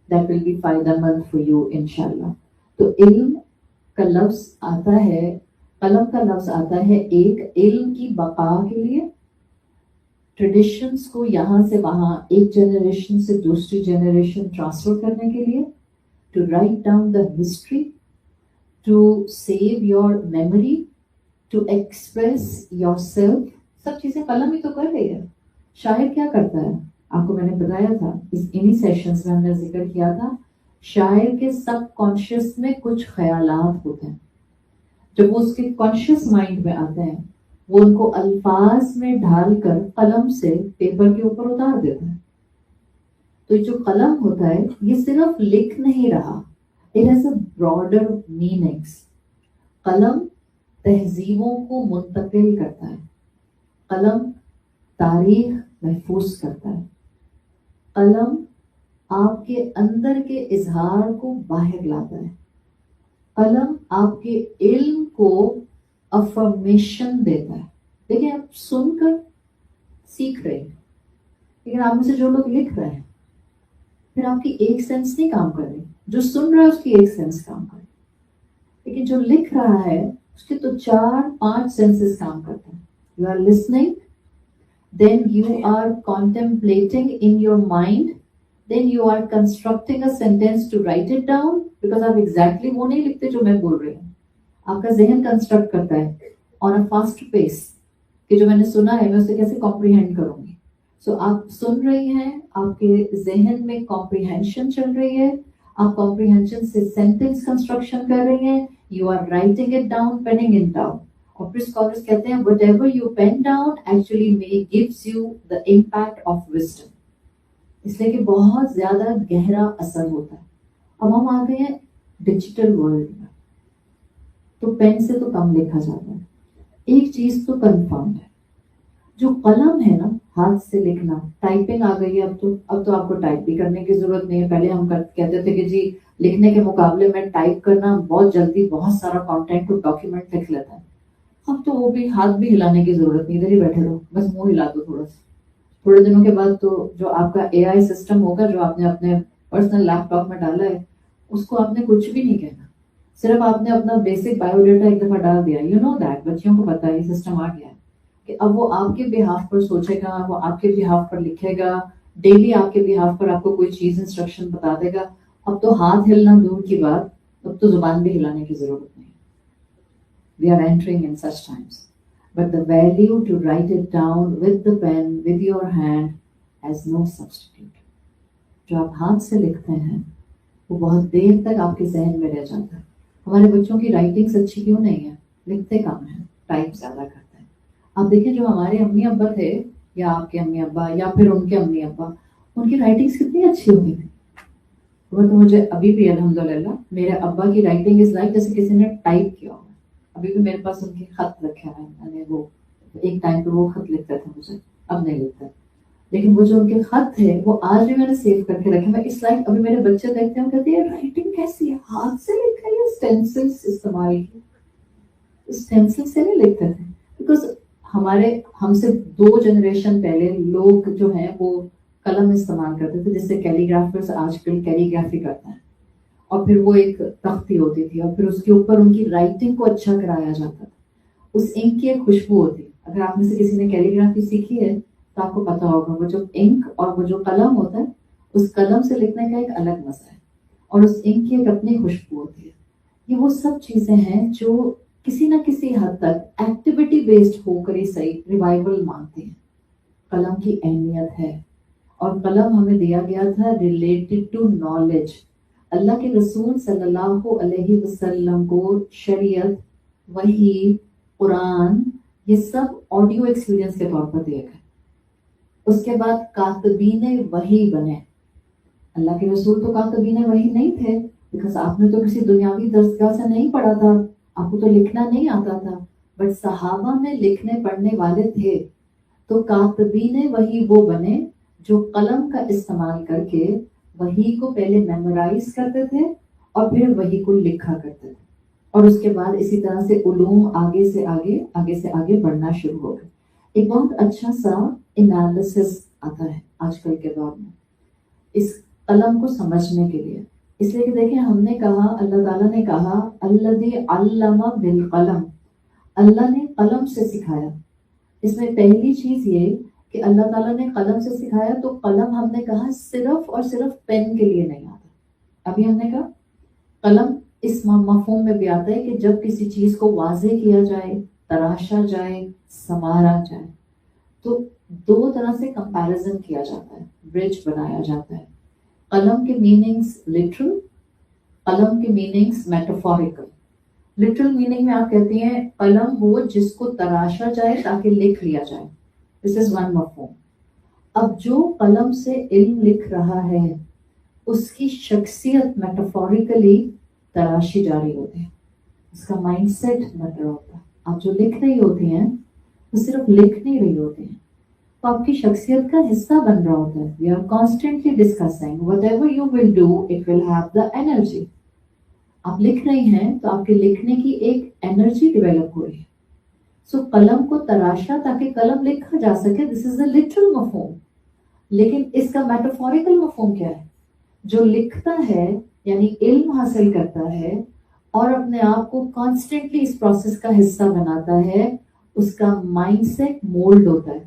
that will be فائدہ مند for you انشاءاللہ. تو علم کا لفظ آتا ہے، قلم کا لفظ آتا ہے ایک علم کی بقا کے لیے، ٹریڈیشنز کو یہاں سے وہاں، ایک جنریشن سے دوسری جنریشن ٹرانسفر کرنے کے لیے، to write down the history, to save your memory, to express yourself. سب چیزیں قلم ہی تو کر رہی ہے. شاعر کیا کرتا ہے؟ آپ کو میں نے بتایا تھا، انہی سیشنز میں ہم نے ذکر کیا تھا، شاعر کے سب کانشیس میں کچھ خیالات ہوتے ہیں. جب وہ اس کے کانشیس مائنڈ میں آتے ہیں، وہ ان کو الفاظ میں ڈھال کر قلم سے پیپر کے اوپر اتار دیتا ہے. تو جو قلم ہوتا ہے یہ صرف لکھ نہیں رہا، it has a broader meanings. قلم تہذیبوں کو منتقل کرتا ہے، قلم تاریخ محفوظ کرتا ہے، قلم آپ کے اندر کے اظہار کو باہر لاتا ہے، قلم آپ کے علم کو افرمیشن دیتا ہے. دیکھیں آپ سن کر سیکھ رہے ہیں، لیکن آپ میں سے جو لوگ لکھ رہے ہیں پھر آپ کی ایک سینس نہیں کام کر رہی، جو سن رہا ہے اس کی ایک سینس کام کر رہی، لیکن جو لکھ رہا ہے اس کے تو 4-5 سینسز کام کرتے ہیں. You are listening, then you are contemplating in your mind, then you are constructing a sentence to write it down, because آپ exactly وہ نہیں لکھتے جو میں بول رہی ہوں، آپ کا ذہن کنسٹرکٹ کرتا ہے on a fast pace کہ جو میں نے سنا ہے میں اسے کیسے کمپریہینڈ کروں گی. سو آپ سن رہی ہیں، آپ کے ذہن میں کمپریہینشن چل رہی ہے، آپ کمپریہینشن سے سینٹینس کنسٹرکشن کر رہی ہیں، you are writing it down, penning it down. اور پھر اسکالرس کہتے ہیں whatever you pen down actually may gives you the impact of wisdom. اس لیے کہ بہت زیادہ گہرا اثر ہوتا ہے. اب ہم آ گئے ہیں ڈیجیٹل ورلڈ میں، تو پین سے تو کم لکھا جاتا ہے. ایک چیز تو کنفرم ہے، جو قلم ہے نا، ہاتھ سے لکھنا، ٹائپنگ آ گئی ہے. اب تو آپ کو ٹائپ بھی کرنے کی ضرورت نہیں ہے. پہلے ہم کہتے تھے کہ جی لکھنے کے مقابلے میں ٹائپ کرنا بہت جلدی بہت سارا کانٹینٹ کو ڈاکیومنٹ لکھ لیتا ہے. اب تو وہ بھی ہاتھ بھی ہلانے کی ضرورت نہیں، ادھر ہی بیٹھے رہو، بس منہ ہلا دو تھوڑا سا. تھوڑے دنوں کے بعد تو جو آپ کا اے آئی سسٹم ہوگا جو آپ نے اپنے پرسنل لیپ ٹاپ میں ڈالا ہے، اس کو آپ نے کچھ بھی نہیں کہنا، صرف آپ نے اپنا بیسک بایو ڈیٹا ایک دفعہ ڈال دیا، یو نو دیٹ، بچیوں کو پتا ہے، یہ سسٹم آ گیا ہے کہ اب وہ آپ کے بہاف پر سوچے گا، وہ آپ کے بہاف پر لکھے گا، ڈیلی آپ کے بہاف پر آپ کو کوئی چیز انسٹرکشن بتا دے گا. اب تو ہاتھ ہلنا دور کی بات، اب تو زبان بھی ہلانے کی ضرورت نہیں. We are entering in such times. But the value to write it down with the pen, with your hand, has no substitute. جو آپ ہاتھ سے لکھتے ہیں وہ بہت دیر تک آپ کے ذہن میں رہ جاتا ہے. ہمارے بچوں کی رائٹنگس اچھی کیوں نہیں ہے؟ لکھتے کم ہیں، ٹائپ زیادہ کرتے ہیں. آپ دیکھیں جو ہمارے امی ابا تھے، یا آپ کے امی ابا، یا پھر ان کے امی ابا، ان کی رائٹنگس کتنی اچھی ہوتی تھی. وہ تو مجھے ابھی بھی الحمدللہ میرے ابا کی رائٹنگ از لائک جیسے کسی نے ٹائپ کیا ہوا. ابھی بھی میرے پاس ان کے خط رکھے ہیں، میں نے وہ ایک ٹائم پہ وہ خط لکھتے تھے مجھے، اب نہیں لکھتے، لیکن وہ جو ان کے خط تھے وہ آج بھی میں نے سیو کر کے رکھے. میں اس لائک ابھی میرے بچے دیکھتے ہیں کہتے ہیں رائٹنگ کیسی ہے، ہاتھ سے لکھا ہے یا اسٹینسلس استعمال کی. اسٹینسل سے نہیں لکھتے تھے بیکاز ہم سے 2 جنریشن پہلے لوگ جو ہیں وہ قلم استعمال کرتے تھے، جس سے کیلیگرافرز آج کل کیلیگرافی کرتے ہیں. اور پھر وہ ایک تختی ہوتی تھی اور پھر اس کے اوپر ان کی رائٹنگ کو اچھا کرایا جاتا تھا. اس انک کی ایک خوشبو ہوتی ہے. اگر آپ میں سے کسی نے کیلیگرافی سیکھی ہے تو آپ کو پتا ہوگا وہ جو انک اور وہ جو قلم ہوتا ہے، اس قلم سے لکھنے کا ایک الگ مزہ ہے اور اس انک کی ایک اپنی خوشبو ہوتی ہے. یہ وہ سب چیزیں ہیں جو کسی نہ کسی حد تک ایکٹیویٹی بیسڈ ہو کر ہی صحیح ریوائول مانگتی ہیں. قلم کی اہمیت ہے اور قلم ہمیں دیا گیا تھا ریلیٹڈ ٹو نالج. اللہ کے رسول صلی اللہ علیہ وسلم کو شریعت، وحی، قرآن، یہ سب آڈیو ایکسپیرینس کے طور پر دیا گئے. اس کے بعد کاتبین وحی بنے. اللہ کے رسول تو کاتبین وحی نہیں تھے بیکاز آپ نے تو کسی دنیاوی درسگاہ سے نہیں پڑھا تھا، آپ کو تو لکھنا نہیں آتا تھا. بٹ صحابہ میں لکھنے پڑھنے والے تھے، تو کاتبین وحی وہ بنے جو قلم کا استعمال کر کے وحی کو پہلے میمورائز کرتے تھے اور پھر وحی کو لکھا کرتے تھے. اور اس کے بعد اسی طرح سے علوم آگے سے آگے بڑھنا شروع ہو گئے. ایک بہت اچھا سا انالیسس آتا ہے آج کل کے دور میں اس قلم کو سمجھنے کے لیے. اس لیے کہ دیکھیں ہم نے کہا، اللہ تعالیٰ نے کہا الذی علم بالقلم، اللہ نے قلم سے سکھایا. اس میں پہلی چیز یہ کہ اللہ تعالیٰ نے قلم سے سکھایا، تو قلم ہم نے کہا صرف اور صرف پین کے لیے نہیں آتا. ابھی ہم نے کہا قلم اس مفہوم میں بھی آتا ہے کہ جب کسی چیز کو واضح کیا جائے، تراشا جائے، سنوارا جائے، تو 2 طرح سے کمپیریزن کیا جاتا ہے، برج بنایا جاتا ہے. قلم کے میننگز لٹرل، قلم کے میننگز میٹافوریکل. لٹرل میننگ میں آپ کہتے ہیں قلم وہ جس کو تراشا جائے تاکہ لکھ لیا جائے. دس از ون مفہوم. اب جو قلم سے علم لکھ رہا ہے اس کی شخصیت میٹافوریکلی تراشی جا رہی ہوتی ہے، اس کا مائنڈ سیٹ بن رہا ہوتا ہے. آپ جو لکھ رہی ہوتی ہیں وہ صرف لکھ نہیں رہی ہوتی ہیں، تو آپ کی شخصیت کا حصہ بن رہا ہوتا ہے. We are constantly discussing whatever you will do, it will have the energy. آپ لکھ رہی ہیں تو آپ کے لکھنے کی ایک انرجی ڈیولپ ہو رہی ہے. سو قلم کو تراشا تاکہ قلم لکھا جا سکے، دس از اے لٹرل مفہوم. لیکن اس کا میٹافوریکل مفہوم کیا ہے؟ جو لکھتا ہے یعنی علم حاصل کرتا ہے اور اپنے آپ کو کانسٹنٹلی اس پروسیس کا حصہ بناتا ہے، اس کا مائنڈ سیٹ مولڈ ہوتا ہے،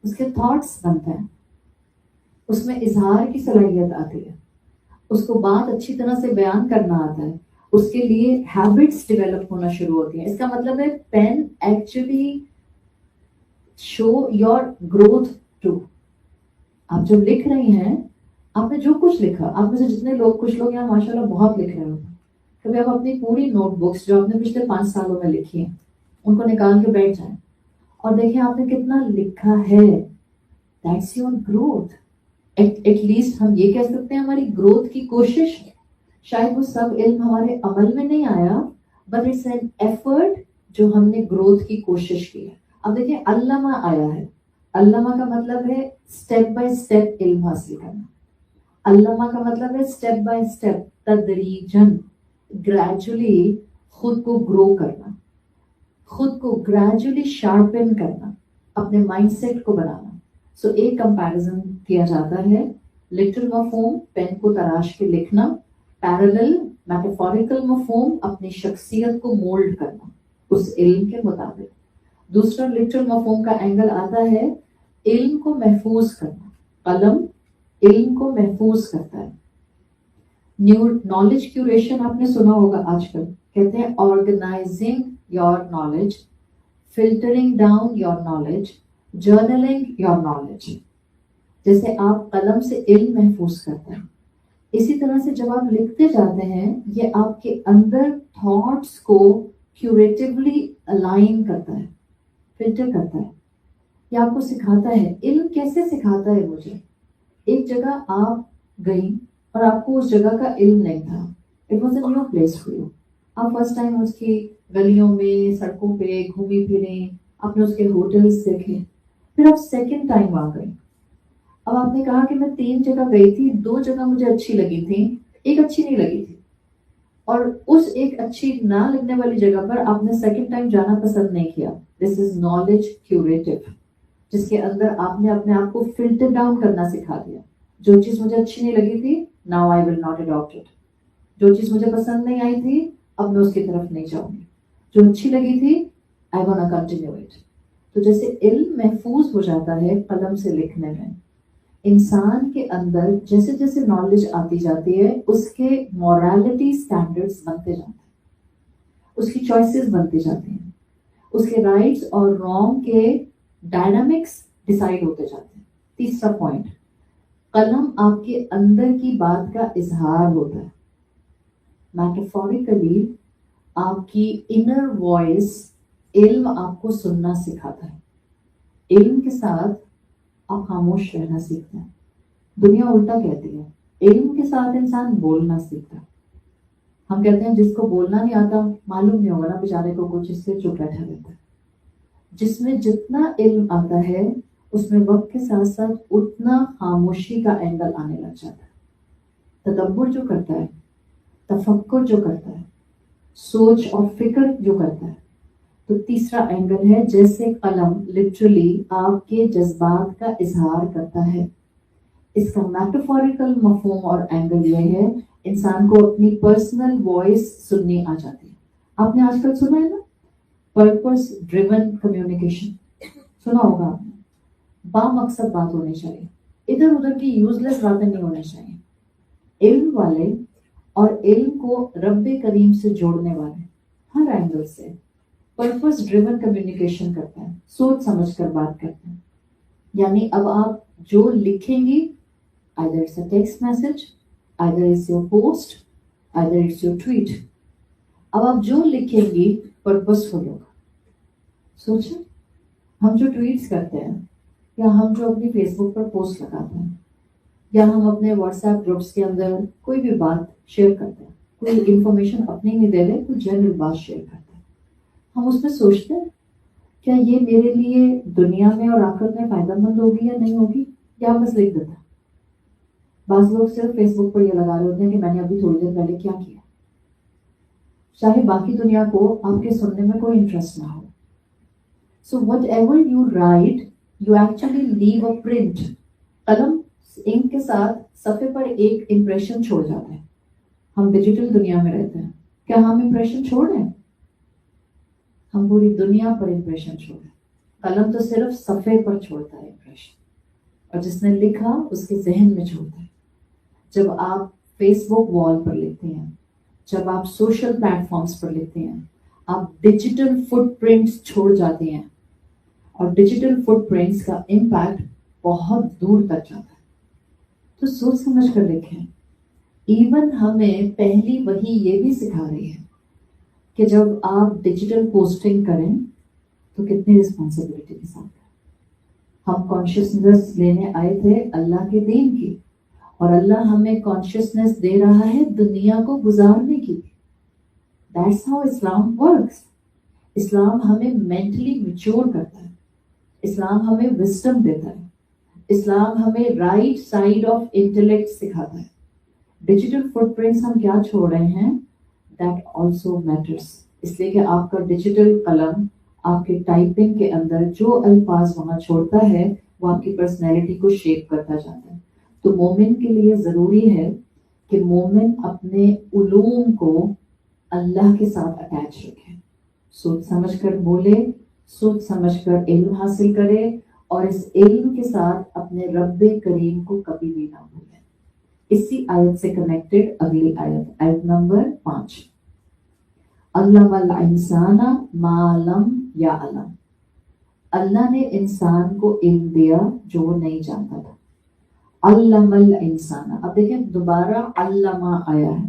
اس کے تھاٹس بنتے ہیں، اس میں اظہار کی صلاحیت آتی ہے، اس کو بات اچھی طرح سے بیان کرنا آتا ہے، اس کے لیے ہیبٹس ڈیولپ ہونا شروع ہوتی ہیں. اس کا مطلب ہے pen actually show your growth too. آپ جب لکھ رہی ہیں، آپ نے جو کچھ لکھا، آپ میں سے جتنے لوگ، کچھ لوگ یہاں ماشاءاللہ بہت لکھ رہے ہوتے ہیں، کبھی آپ اپنی پوری نوٹ بکس جو آپ نے پچھلے 5 سالوں میں لکھی ہیں ان کو نکال کے بیٹھ جائیں اور دیکھیں آپ نے کتنا لکھا ہے. That's your growth. At least ہم یہ کہہ سکتے ہیں ہماری گروتھ کی کوشش ہے. شاید وہ سب علم ہمارے عمل میں نہیں آیا، بٹ اٹس این ایفرٹ جو ہم نے گروتھ کی کوشش کی ہے. اب دیکھیں علامہ آیا ہے، علامہ کا مطلب ہے اسٹیپ بائی اسٹیپ علم حاصل کرنا. علامہ کا مطلب ہے اسٹیپ بائی اسٹیپ، تدریجاً، گریجولی خود کو گرو کرنا، خود کو گریجولی شارپن کرنا، اپنے مائنڈ سیٹ کو بنانا. سو ایک کمپیریزن کیا جاتا ہے لٹرل مفہوم، پین کو تراش کے لکھنا، پیرالل میٹافوریکل مفہوم اپنی شخصیت کو مولڈ کرنا اس علم کے مطابق. دوسرا لٹرل مفہوم کا اینگل آتا ہے علم کو محفوظ کرنا. قلم علم کو محفوظ کرتا ہے. نالج کیوریشن آپ نے سنا ہوگا آج کل کہتے ہیں organising your knowledge, filtering down your knowledge, journaling your knowledge. جیسے آپ قلم سے علم محفوظ کرتے ہیں, اسی طرح سے جب آپ لکھتے جاتے ہیں یہ آپ کے اندر تھاٹس کو کیوریٹیولی الائن کرتا ہے, فلٹر کرتا ہے. یہ آپ کو سکھاتا ہے. علم کیسے سکھاتا ہے مجھے؟ ایک جگہ آپ گئیں اور آپ کو اس جگہ کا علم نہیں تھا. It was a new place for you. آپ فرسٹ ٹائم اس کی گلیوں میں سڑکوں پہ گھومی پھریں, آپ نے اس کے ہوٹلس دیکھے. پھر آپ سیکنڈ ٹائم آ گئے. اب آپ نے کہا کہ میں 3 جگہ گئی تھی, 2 جگہ مجھے اچھی لگی تھی, ایک اچھی نہیں لگی تھی. اور اس ایک اچھی نہ لگنے والی جگہ پر آپ نے سیکنڈ ٹائم جانا پسند نہیں کیا. دس از نالج کیوریٹو, جس کے اندر آپ نے اپنے آپ کو فلٹر ڈاؤن کرنا سکھا دیا. جو چیز مجھے اچھی نہیں لگی تھی, now I will not adapt it. جو چیز مجھے پسند نہیں آئی تھی, اب میں اس کی طرف نہیں جاؤں گی. جو اچھی لگی تھی, I want to continue it. تو جیسے علم محفوظ ہو جاتا ہے قلم سے لکھنے میں, انسان کے اندر جیسے جیسے نالج آتی جاتی ہے اس کے مورالٹی سٹینڈرڈز بنتے جاتے ہیں, اس کی چوائسیز بنتی جاتی ہیں, اس کے رائٹس اور رانگ کے ڈائنامکس ڈیسائیڈ ہوتے جاتے ہیں. تیسرا پوائنٹ, قلم آپ کے اندر کی بات کا اظہار ہوتا ہے. میٹافوریکلی آپ کی انر وائس علم آپ کو سننا سکھاتا ہے. علم کے ساتھ آپ خاموش رہنا سیکھتے ہیں. دنیا الٹا کہتی ہے, علم کے ساتھ انسان بولنا سیکھتا ہے. ہم کہتے ہیں جس کو بولنا نہیں آتا معلوم نہیں ہوگا نا بیچارے کو کچھ, اس سے چپ بیٹھا رہتا ہے. جس میں جتنا علم آتا ہے اس میں وقت کے ساتھ ساتھ اتنا خاموشی کا اینگل آنے لگ جاتا ہے. تدبر جو کرتا ہے, تفکر جو کرتا ہے, سوچ اور فکر جو کرتا ہے. تو تیسرا اینگل ہے جیسے قلم لٹرلی آپ کے جذبات کا اظہار کرتا ہے. اس کا میٹافوریکل مفہوم اور اینگل یہ ہے انسان کو اپنی پرسنل وائس سننی آ جاتی ہے. آپ نے آج کل سنا ہے نا پرپس ڈریون کمیونیکیشن, سنا ہوگا آپ نے. با مقصد بات ہونی چاہیے, ادھر ادھر کی یوزلیس باتیں نہیں ہونی چاہیے. علم والے اور علم کو رب کریم سے جوڑنے والے ہر اینگل سے پرپس ڈریون کمیونیکیشن کرتے ہیں, سوچ سمجھ کر بات کرتے ہیں. یعنی اب آپ جو لکھیں گی, either it's a text message, either it's your post, either it's your tweet, اب آپ جو لکھیں گی پرپسفل ہوگا. سوچیں, ہم جو ٹویٹس کرتے ہیں یا ہم جو اپنی فیس بک پر پوسٹ لگاتے ہیں یا ہم اپنے واٹس ایپ گروپس کے اندر کوئی بھی بات شیئر کرتے ہیں, کوئی انفارمیشن اپنی نہیں دے رہے, کوئی جنرل بات شیئر کرتے ہیں, ہم اس میں سوچتے ہیں کیا یہ میرے لیے دنیا میں اور آخرت میں فائدہ مند ہوگی یا نہیں ہوگی, یا بس لکھ دیتا. بعض لوگ صرف فیس بک پر یہ لگا رہے ہوتے ہیں کہ میں نے ابھی تھوڑی دیر پہلے کیا کیا, چاہے باقی دنیا کو آپ کے سننے میں کوئی انٹرسٹ نہ ہو. So whatever you write you actually leave a print. قلم انک کے ساتھ صفحے پر ایک امپریشن چھوڑ جاتے ہیں. ہم ڈیجیٹل دنیا میں رہتے ہیں, کیا ہم امپریشن چھوڑ رہے ہیں؟ ہم پوری دنیا پر امپریشن چھوڑ رہے ہیں. قلم تو صرف صفحے پر چھوڑتا ہے امپریشن, اور جس نے لکھا اس کے ذہن میں چھوڑتا ہے. جب آپ فیس بک وال پر لکھتے ہیں, جب آپ سوشل پلیٹ فارمز پر لکھتے ہیں, آپ ڈیجیٹل فٹ پرنٹس چھوڑ جاتے ہیں, اور ڈیجیٹل فٹ پرنٹس کا امپیکٹ بہت دور تک جاتا ہے. تو سوچ سمجھ کر لکھیں. ایون ہمیں پہلی وحی یہ بھی سکھا رہی ہے کہ جب آپ ڈیجیٹل پوسٹنگ کریں تو کتنی رسپانسبلٹی کے ساتھ. ہم کانشیسنیس لینے آئے تھے اللہ کے دین کی, اور اللہ ہمیں کانشیسنیس دے رہا ہے دنیا کو گزارنے کی. That's how Islam works. اسلام ہمیں مینٹلی میچور کرتا ہے, اسلام ہمیں وزڈم دیتا ہے, اسلام ہمیں رائٹ سائڈ آف انٹلیکٹ سکھاتا ہے. ڈیجیٹل فٹ پرنٹس ہم کیا چھوڑ رہے ہیں, دیٹ آلسو میٹرس. اس لیے کہ آپ کا ڈیجیٹل قلم آپ کے ٹائپنگ کے اندر جو الفاظ وہاں چھوڑتا ہے وہ آپ کی پرسنالٹی کو شیپ کرتا جاتا ہے. تو مومن کے لیے ضروری ہے کہ مومن اپنے علوم کو اللہ کے ساتھ اٹیچ رکھے، سوچ سمجھ کر بولے، سوچ سمجھ کر علم حاصل کرے، اور اس علم کے ساتھ اپنے رب کریم کو کبھی بھی نہ بھولے۔ اسی آیت سے کنیکٹڈ اگلی آیت، آیت نمبر 5، علم الانسان ما لم یعلم، اللہ نے انسان کو علم دیا جو وہ نہیں جانتا تھا۔ علم الانسان، اب دیکھیں دوبارہ علمہ آیا ہے،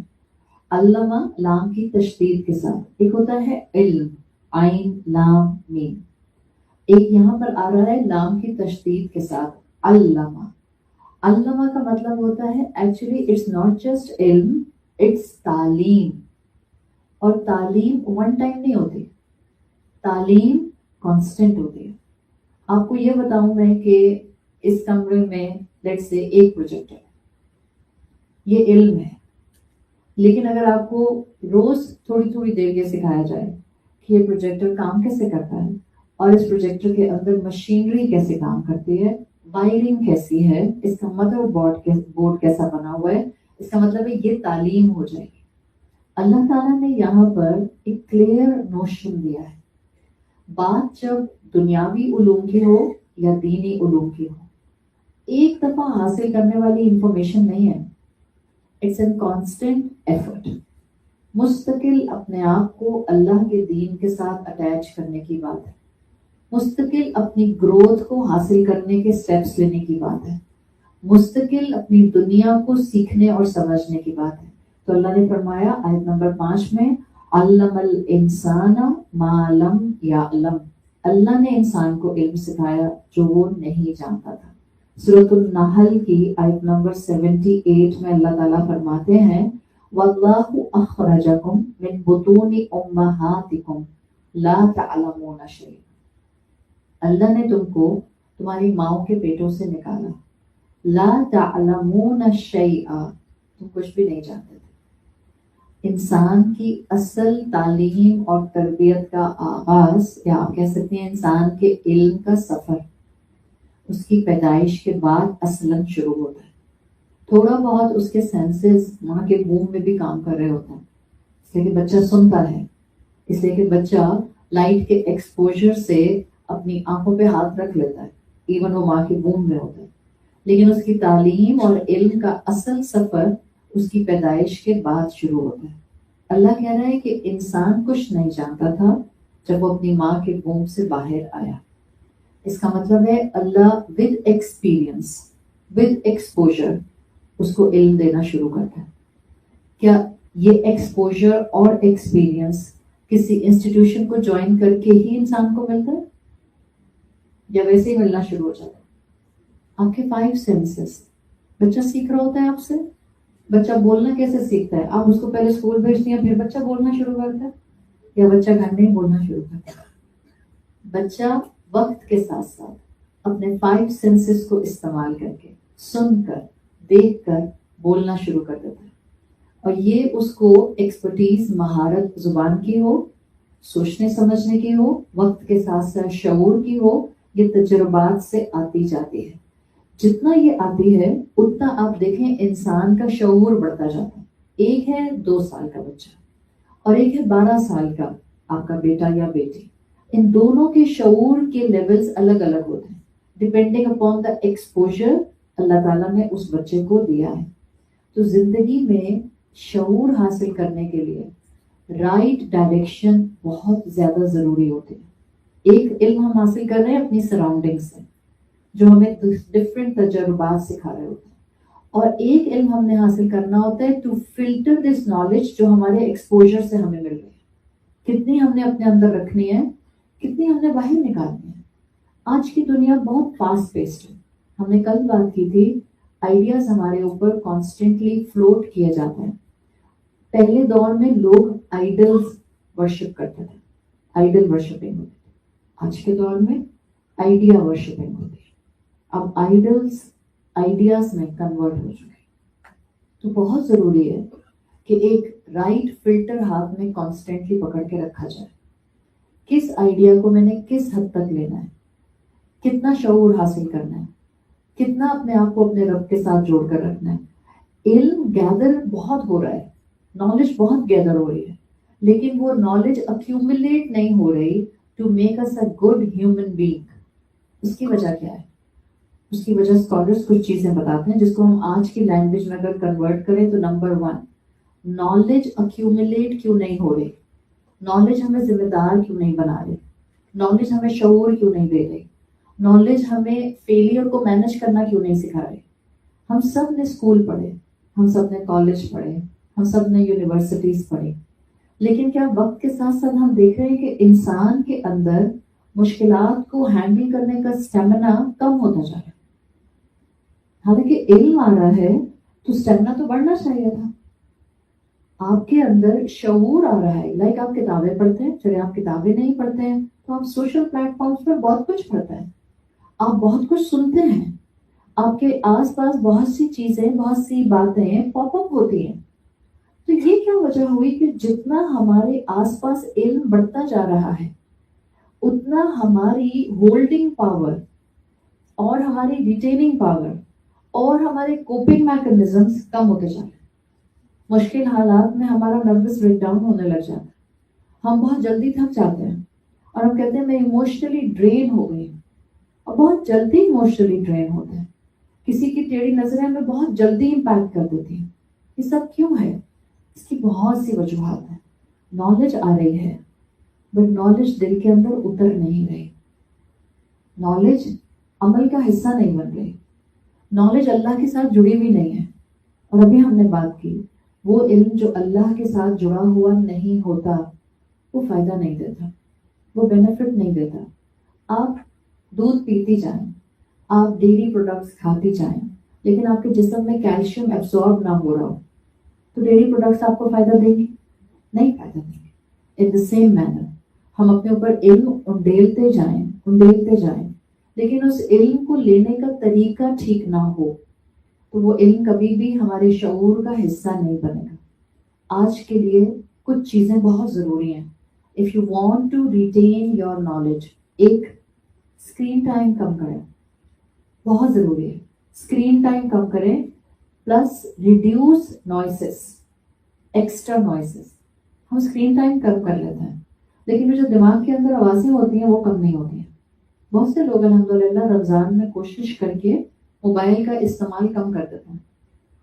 علمہ لام کی تشدید کے ساتھ، ایک ہوتا ہے علم عین لام میم، ایک یہاں پر آ رہا ہے لام کی تشدید کے ساتھ علمہ۔ علمہ کا مطلب ہوتا ہے ایکچولی اٹس ناٹ جسٹ علم، اٹس تعلیم، اور تعلیم ون ٹائم نہیں ہوتی، تعلیم کانسٹنٹ ہوتی ہے۔ آپ کو یہ بتاؤں میں کہ اس کمرے میں لیٹس سے ایک پروجیکٹ ہے، یہ علم ہے، لیکن اگر آپ کو روز تھوڑی تھوڑی دیر یہ سکھایا جائے کہ یہ پروجیکٹر کام کیسے کرتا ہے، اور اس پروجیکٹر کے اندر مشینری کیسے کام کرتی ہے، وائرنگ کیسی ہے، اس کا مدر بورڈ کیسا بنا ہوا ہے، اس کا مطلب ہے یہ تعلیم ہو جائے گی۔ اللہ تعالیٰ نے یہاں پر ایک کلیئر نوشن دیا ہے، بات جب دنیاوی علوم کی ہو یا دینی علوم کی ہو، ایک دفعہ حاصل کرنے والی انفارمیشن نہیں ہے، اٹس این کانسٹنٹ ایفرٹ، مستقل اپنے آپ کو اللہ کے دین کے ساتھ اٹیچ کرنے کی بات ہے، مستقل اپنی گروتھ کو حاصل کرنے کے سٹیپس لینے کی بات ہے، مستقل اپنی دنیا کو سیکھنے اور سمجھنے کی بات ہے۔ تو اللہ نے فرمایا آیت نمبر 5 میں، علم الانسان ما لم یعلم، اللہ نے انسان کو علم سکھایا جو وہ نہیں جانتا تھا۔ سورۃ النحل کی آیت نمبر 78 میں اللہ تعالیٰ فرماتے ہیں، واللہ اخرجکم من بطون امہاتکم لا تعلمون شیئا، اللہ نے تم کو تمہاری ماؤں کے پیٹوں سے نکالا، لا تعلمون شیئا، تم کچھ بھی نہیں جانتے تھے۔ انسان کی اصل تعلیم اور تربیت کا آغاز، یا آپ کہہ سکتے ہیں انسان کے علم کا سفر، اس کی پیدائش کے بعد اصلاً شروع ہوتا ہے۔ تھوڑا بہت اس کے سینسز ماں کے ووم میں بھی کام کر رہے ہوتے ہیں، اس لیے کہ بچہ سنتا ہے، اس لیے کہ بچہ لائٹ کے ایکسپوجر سے اپنی آنکھوں پہ ہاتھ رکھ لیتا ہے، ایون وہ ماں کے ووم میں ہوتا ہے، لیکن اس کی تعلیم اور علم کا اصل سفر اس کی پیدائش کے بعد شروع ہوتا ہے۔ اللہ کہہ رہا ہے کہ انسان کچھ نہیں جانتا تھا جب وہ اپنی ماں کے ووم سے باہر آیا۔ اس کا مطلب ہے اللہ ود ایکسپیرینس، ود ایکسپوجر اس کو علم دینا شروع کرتا ہے۔ کیا یہ ایکسپوجر اور ایکسپیرینس کسی انسٹیٹیوشن کو جوائن کر کے ہی انسان کو ملتا ہے، یا ویسے ہی ملنا شروع ہو جاتا ہے؟ آپ کے 5 سینسز، بچہ سیکھ رہا ہوتا ہے آپ سے، بچہ بولنا کیسے سیکھتا ہے؟ آپ اس کو پہلے اسکول بھیجتی ہیں پھر بچہ بولنا شروع کرتا ہے، یا بچہ گھر میں ہی بولنا شروع کرتا ہے؟ بچہ وقت کے ساتھ ساتھ اپنے 5 سینسز کو استعمال کر کے، سن کر، دیکھ کر بولنا شروع کر دیتا ہے، اور یہ اس کو ایکسپرٹیز، مہارت زبان کی ہو، سوچنے سمجھنے کی ہو، وقت کے ساتھ ساتھ شعور کی ہو، یہ تجربات سے آتی جاتی ہے۔ جتنا یہ آتی ہے اتنا آپ دیکھیں انسان کا شعور بڑھتا جاتا ہے۔ ایک ہے 2 سال کا بچہ اور ایک ہے 12 سال کا آپ کا بیٹا یا بیٹی، ان دونوں کے شعور کے لیولز الگ الگ ہوتے ہیں ڈپینڈنگ اپون دا ایکسپوجر اللہ تعالیٰ نے اس بچے کو دیا ہے۔ تو زندگی میں شعور حاصل کرنے کے لیے رائٹ ڈائریکشن بہت زیادہ ضروری ہوتی ہے۔ ایک علم ہم حاصل کر رہے ہیں اپنی سراؤنڈنگ سے، جو ہمیں ڈفرینٹ تجربات سکھا رہے ہوتے ہیں، اور ایک علم ہم نے حاصل کرنا ہوتا ہے ٹو فلٹر دس نالج جو ہمارے ایکسپوجر سے ہمیں مل رہی ہے، کتنی ہم نے اپنے اندر رکھنی ہے، کتنی ہم نے باہر نکالنی ہے۔ آج کی دنیا بہت فاسٹ پیسڈ ہے، ہم نے کل بات کی تھی، آئیڈیاز ہمارے اوپر کانسٹنٹلی فلوٹ کیا جاتا ہے۔ پہلے دور میں لوگ آئیڈلز ورشپ کرتے تھے، آئیڈل ورشپنگ ہوتی تھی، آج کے دور میں آئیڈیا ورشپنگ ہوتی ہے۔ اب آئیڈلز آئیڈیاز میں کنورٹ ہو چکے، تو بہت ضروری ہے کہ ایک رائٹ فلٹر ہاتھ میں کانسٹنٹلی پکڑ کے رکھا جائے، کس آئیڈیا کو میں نے کس حد تک لینا ہے، کتنا شعور حاصل کرنا ہے، کتنا اپنے آپ کو اپنے رب کے ساتھ جوڑ کر رکھنا ہے۔ علم گیدر بہت ہو رہا ہے، نالج بہت گیدر ہو رہی ہے، لیکن وہ نالج اکیومولیٹ نہیں ہو رہی to make us a good human being. اس کی وجہ کیا ہے؟ اس کی وجہ اسکالرس کچھ چیزیں بتاتے ہیں جس کو ہم آج کی لینگویج میں اگر کنورٹ کریں تو نمبر 1، نالج اکیومولیٹ کیوں نہیں ہو رہی، نالج ہمیں ذمہ دار کیوں نہیں بنا رہی، نالج ہمیں شعور کیوں نہیں دے رہی، نالج ہمیں فیلئر کو مینج کرنا کیوں نہیں سکھا رہی. ہم سب نے اسکول پڑھے، ہم سب نے کالج پڑھے، ہم سب نے یونیورسٹیز پڑھی، لیکن کیا وقت کے ساتھ ساتھ ہم دیکھ رہے ہیں کہ انسان کے اندر مشکلات کو ہینڈل کرنے کا اسٹیمنا کم ہوتا جا رہا ہے؟ حالانکہ علم آ رہا ہے تو اسٹیمنا تو بڑھنا چاہیے تھا. آپ کے اندر شعور آ رہا ہے، لائک آپ کتابیں پڑھتے ہیں، چلے آپ کتابیں نہیں پڑھتے ہیں تو آپ سوشل پلیٹ فارمس پر بہت کچھ پڑھتے ہیں، آپ بہت کچھ سنتے ہیں، آپ کے آس پاس بہت سی چیزیں، بہت سی باتیں پاپ اپ ہوتی ہیں. تو یہ کیا وجہ ہوئی کہ جتنا ہمارے آس پاس علم بڑھتا جا رہا ہے اتنا ہماری ہولڈنگ پاور اور ہماری ریٹیننگ پاور اور ہمارے کوپنگ میکنزمس کم ہوتے جا رہے ہیں. مشکل حالات میں ہمارا نروس بریک ڈاؤن ہونے لگ جاتا ہے، ہم بہت جلدی تھک جاتے ہیں اور ہم کہتے ہیں میں ایموشنلی ڈرین ہو گئی ہوں، اور بہت جلدی ایموشنلی ڈرین ہوتے ہیں. کسی کی ٹیڑھی نظریں ہمیں بہت جلدی امپیکٹ کر دیتی ہیں. یہ سب کیوں ہے؟ اس کی بہت سی وجوہات ہیں. نالج آ رہی ہے بٹ نالج دل کے اندر اتر نہیں رہی، نالج عمل کا حصہ نہیں بن رہی، نالج اللہ کے ساتھ جڑی ہوئی نہیں ہے. اور ابھی ہم نے بات کی وہ علم جو اللہ کے ساتھ جڑا ہوا نہیں ہوتا وہ فائدہ نہیں دیتا، وہ بینیفٹ نہیں دیتا. آپ دودھ پیتی جائیں، آپ ڈیری پروڈکٹس کھاتی جائیں، لیکن آپ کے جسم میں کیلشیم ایبزارب نہ ہو رہا ہو تو ڈیری پروڈکٹس آپ کو فائدہ دیں گی؟ نہیں فائدہ دیں گے. ان دا سیم مینر ہم اپنے اوپر علم انڈیلتے جائیں لیکن اس علم کو لینے کا طریقہ ٹھیک نہ ہو تو وہ علم کبھی بھی ہمارے شعور کا حصہ نہیں بنے گا. آج کے لیے کچھ چیزیں بہت ضروری ہیں. If you want to retain your knowledge, ایک اسکرین ٹائم کم کریں، بہت ضروری ہے. اسکرین ٹائم کم کریں plus reduce noises, extra noises. ہم اسکرین ٹائم کم کر لیتے ہیں لیکن جو دماغ کے اندر آوازیں ہوتی ہیں وہ کم نہیں ہوتی ہیں. بہت سے لوگ الحمدللہ رمضان میں کوشش کر کے موبائل کا استعمال کم کر دیتے ہیں،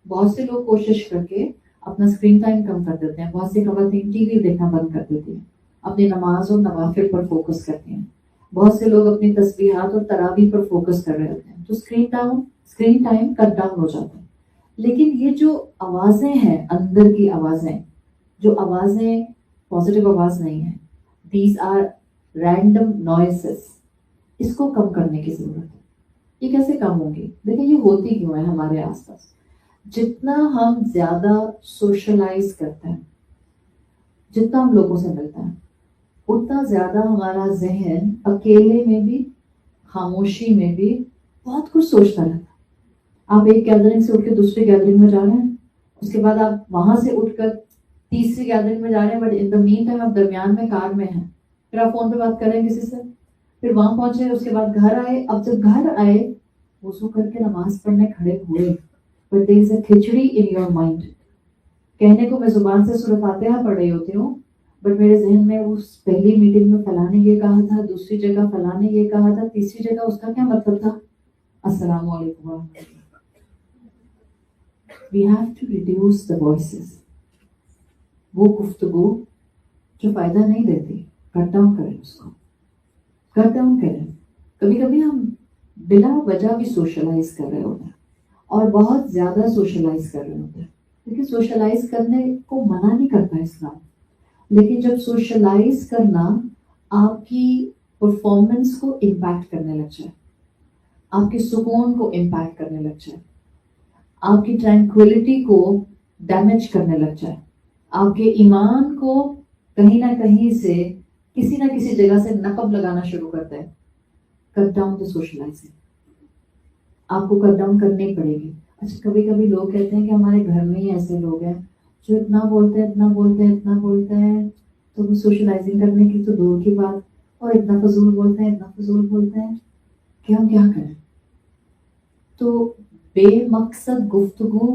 بہت سے لوگ کوشش کر کے اپنا اسکرین ٹائم کم کر دیتے ہیں، بہت سی خواتین ٹی وی دیکھنا بند کر دیتی ہیں، اپنی نماز اور نوافل پر فوکس کرتی ہیں، بہت سے لوگ اپنی تسبیحات اور تراویح پر فوکس کر رہے ہوتے ہیں. تو اسکرین ٹائم کٹ ڈاؤن ہو جاتا ہے. لیکن یہ جو آوازیں ہیں اندر کی آوازیں، جو آوازیں پازیٹیو آواز نہیں ہیں، دیز آر رینڈم نوائسز، اس کو کم کرنے کی ضرورت ہے. یہ کیسے کم ہوگی؟ دیکھیں یہ ہوتی کیوں ہے ہمارے آس پاس. جتنا ہم زیادہ سوشلائز کرتے ہیں، جتنا ہم لوگوں سے ملتے ہیں، اتنا زیادہ ہمارا ذہن اکیلے میں بھی، خاموشی میں بھی بہت کچھ سوچتا رہتا ہے. آپ ایک گیدرنگ سے اٹھ کے دوسری گیدرنگ میں جا رہے ہیں، اس کے بعد آپ وہاں سے اٹھ کر تیسری گیدرنگ میں جا رہے ہیں، but in the main time آپ درمیان میں کار میں ہیں، پھر آپ فون پہ بات کر رہے ہیں کسی سے، پھر وہاں پہنچے، اس کے بعد گھر آئے. اب جب گھر آئے وضو کر کے نماز پڑھنے کھڑے ہوئے but there is a khichdi in your mind. کہنے کو میں زبان سے سورۃ فاتحہ پڑھ رہی ہوتی ہوں بٹ میرے ذہن میں اس پہلی میٹنگ میں فلاں نے یہ کہا تھا، دوسری جگہ فلاں نے یہ کہا تھا، تیسری جگہ اس کا کیا مطلب تھا. السلام علیکم ورحمۃ اللہ. We have to reduce the voices. وہ گفتگو جو فائدہ نہیں دیتی کٹ ڈاؤن کریں، اس کو کٹ ڈاؤن کریں. کبھی کبھی ہم بلا وجہ بھی سوشلائز کر رہے ہوتے ہیں اور بہت زیادہ سوشلائز کر رہے ہوتے ہیں، کیونکہ سوشلائز کرنے کو منع نہیں کرتا اسلام، لیکن جب سوشلائز کرنا آپ کی پرفارمنس کو امپیکٹ کرنے لگ جائے، آپ کے سکون کو امپیکٹ کرنے لگ جائے، آپ کی ٹرینکویلٹی کو ڈیمیج کرنے لگ جائے، آپ کے ایمان کو کہیں نہ کہیں سے کسی نہ کسی جگہ سے نقب لگانا شروع کرتا ہے، کٹ ڈاؤن ٹو سوشلائزنگ. آپ کو کٹ ڈاؤن کرنی پڑے گی. اچھا کبھی کبھی لوگ کہتے ہیں کہ ہمارے گھر میں ہی ایسے لوگ ہیں جو اتنا بولتے ہیں تو وہ سوشلائزنگ کرنے کی تو دور کی بات، اور اتنا فضول بولتے ہیں کہ ہم کیا کریں. تو بے مقصد گفتگو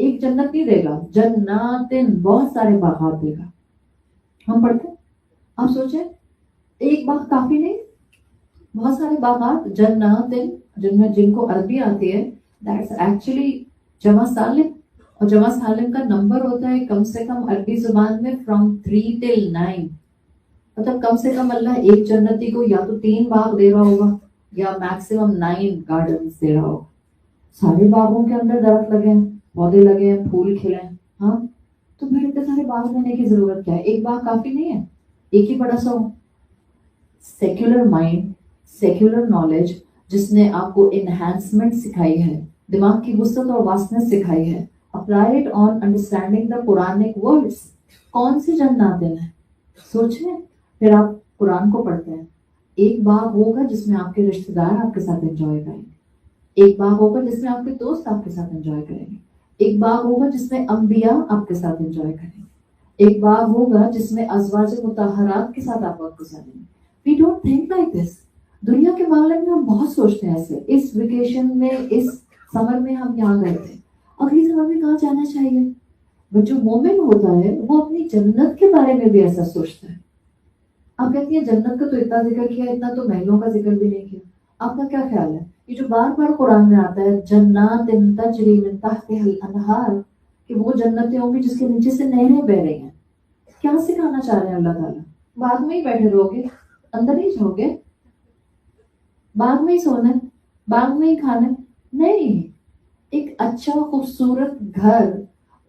ایک جنت نہیں دے گا، جناتن بہت سارے باغات دے گا. ہم پڑھتے ہیں، آپ سوچیں ایک باغ کافی نہیں، بہت سارے باغات، جناتن جن کو عربی آتی ہے دیٹس ایکچولی جمع سالم، اور جمع سالم کا نمبر ہوتا ہے کم سے کم عربی زبان میں from 3 till 9. مطلب کم سے کم اللہ ایک جنتی کو یا تو 3 باغ دے رہا ہوگا یا میکسیمم 9 گارڈنز دے رہا ہوگا. سارے باغوں کے اندر درخت لگے ہیں، پودے لگے ہیں، پھول کھلے ہیں. ہاں تو پھر اتنے سارے باغ دینے کی ضرورت کیا ہے؟ ایک باغ کافی نہیں ہے، ایک ہی بڑا سا ہو. سیکولر مائنڈ، سیکولر نالج جس نے آپ کو انہینسمنٹ سکھائی ہے، دماغ کی وسعت اور واسطنس سکھائی ہے، apply it on understanding the Quranic words. کون سی جناتیں ہیں؟ سوچیں. پھر آپ قرآن کو پڑھتے ہیں، ایک باغ ہوگا جس میں آپ کے رشتہ دار آپ کے ساتھ انجوائے کریں گے، ایک باغ ہوگا جس میں آپ کے دوست آپ کے ساتھ انجوائے کریں گے، ایک باغ ہوگا جس میں انبیاء آپ کے ساتھ انجوائے کریں گے، ایک باغ ہوگا جس میں ازواج مطہرات کے ساتھ آپ وقت گزاریں گے. We don't think like this. دنیا کے معاملے میں ہم بہت سوچتے ہیں ایسے. اس ویکیشن میں، اس سمر میں ہم یہاں گئے تھے، اگلی سمر میں کہاں جانا چاہیے؟ بٹ جو مومن ہوتا ہے وہ اپنی جنت کے بارے میں بھی ایسا سوچتا ہے. آپ کہتی ہیں جنت کا تو اتنا ذکر کیا، اتنا تو محلوں کا ذکر بھی نہیں کیا. آپ کا کیا خیال ہے یہ جو بار بار قرآن میں آتا ہے جنات تجری من تحتها الانہار، کہ وہ جنتیں ہوں گی جس کے نیچے سے نہریں بہ رہی ہیں، کیا سکھانا چاہ رہے ہیں اللہ تعالیٰ؟ بعد میں ہی بیٹھے رہو گے، اندر ہی جاؤ گے، باغ میں ہی سونا ہے، باغ میں ہی کھانا ہے؟ نہیں. ایک اچھا خوبصورت گھر،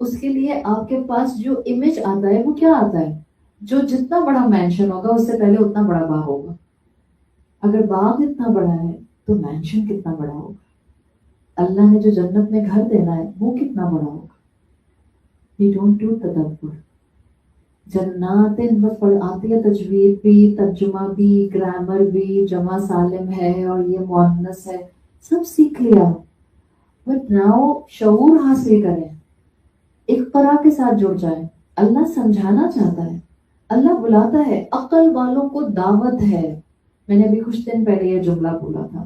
اس کے لیے آپ کے پاس جو امیج آتا ہے وہ کیا آتا ہے؟ جو جتنا بڑا مینشن ہوگا اس سے پہلے اتنا بڑا باغ ہوگا. اگر باغ اتنا بڑا ہے تو مینشن کتنا بڑا ہوگا؟ اللہ نے جو جنت میں گھر دینا ہے وہ کتنا بڑا ہوگا؟ We don't do تدبر. جناتن بس پڑھ آتی ہے، تجوید بھی، ترجمہ بھی، گرامر بھی، جمع سالم ہے اور یہ مؤنث ہے، سب سیکھ لیا. بٹ ناؤ شعور حاصل کریں، اقرا کے ساتھ جڑ جائیں. اللہ سمجھانا چاہتا ہے، اللہ بلاتا ہے، عقل والوں کو دعوت ہے. میں نے ابھی کچھ دن پہلے یہ جملہ بولا تھا،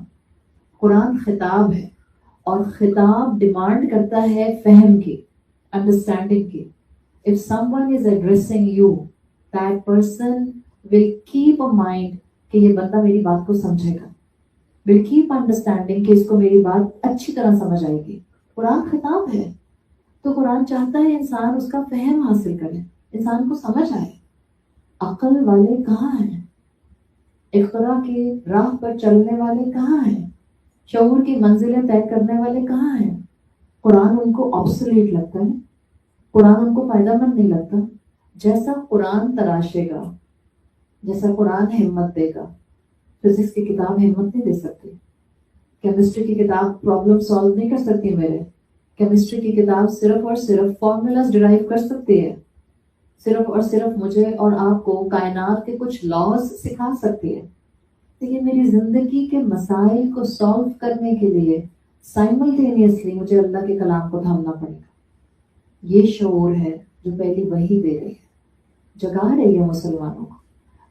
قرآن خطاب ہے اور خطاب ڈیمانڈ کرتا ہے فہم کی، انڈرسٹینڈنگ کی. If someone is addressing you, that person will keep a mind کہ یہ بندہ میری بات کو سمجھے گا، will keep understanding کہ اس کو میری بات اچھی طرح سمجھ آئے گی. قرآن خطاب ہے تو قرآن چاہتا ہے انسان اس کا فہم حاصل کرے، انسان کو سمجھ آئے. عقل والے کہاں ہیں؟ اقرا کی راہ پر چلنے والے کہاں ہیں؟ شعور کی منزلیں طے کرنے والے کہاں ہیں؟ قرآن ان کو obsolete لگتا ہے، قرآن ان کو فائدہ مند نہیں لگتا. جیسا قرآن تراشے گا، جیسا قرآن ہمت دے گا. فزکس کی کتاب ہمت نہیں دے سکتی، کیمسٹری کی کتاب پرابلم سالو نہیں کر سکتی. میرے کیمسٹری کی کتاب صرف اور صرف فارمولاز ڈرائیو کر سکتی ہے، صرف اور صرف مجھے اور آپ کو کائنات کے کچھ لاز سکھا سکتی ہے. لیکن میری زندگی کے مسائل کو سالو کرنے کے لیے سائملٹینیسلی مجھے اللہ کے کلام کو تھامنا پڑے گا. یہ شعور ہے جو پہلی وحی دے رہی ہے، جگا رہی ہے مسلمانوں کو.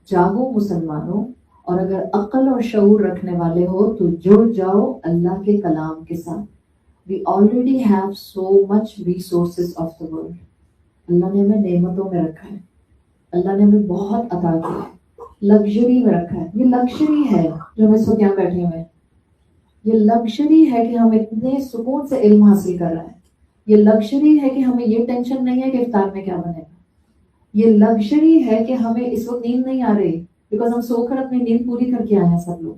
جاگو مسلمانوں، اور اگر عقل اور شعور رکھنے والے ہو تو جڑ جاؤ اللہ کے کلام کے ساتھ. We already have so much resources of the world. اللہ نے ہمیں نعمتوں میں رکھا ہے، اللہ نے ہمیں بہت عطا کیا ہے، لگژری میں رکھا ہے. یہ لگژری ہے جو ہم اس وقت یہاں بیٹھے ہوئے ہیں، یہ لگژری ہے کہ ہم اتنے سکون سے علم حاصل کر رہے ہیں. یہ لگژری ہے کہ ہمیں یہ ٹینشن نہیں ہے کہ افطار میں کیا بنے گا. یہ لگژری ہے کہ ہمیں اس وقت نیند نہیں آ رہی بیکاز ہم سو کر اپنی نیند پوری کر کے آئے ہیں سب لوگ.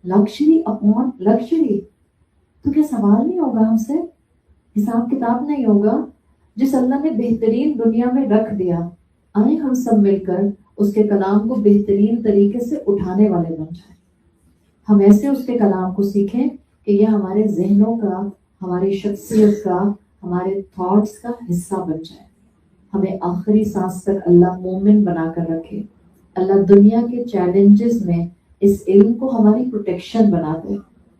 Luxury upon luxury. تو کیا سوال نہیں ہوگا ہم سے؟ حساب کتاب نہیں ہوگا؟ جس اللہ نے بہترین دنیا میں رکھ دیا، آئیں ہم سب مل کر اس کے کلام کو بہترین طریقے سے اٹھانے والے بن جائیں. ہم ایسے اس کے کلام کو سیکھیں کہ یہ ہمارے ذہنوں کا، ہماری شخصیت کا، ہمارے تھاٹس کا حصہ بن جائے. ہمیں آخری سانس تک اللہ مومن بنا کر رکھے. اللہ دنیا کے چیلنجز میں اس علم کو ہماری پروٹیکشن بنا دے.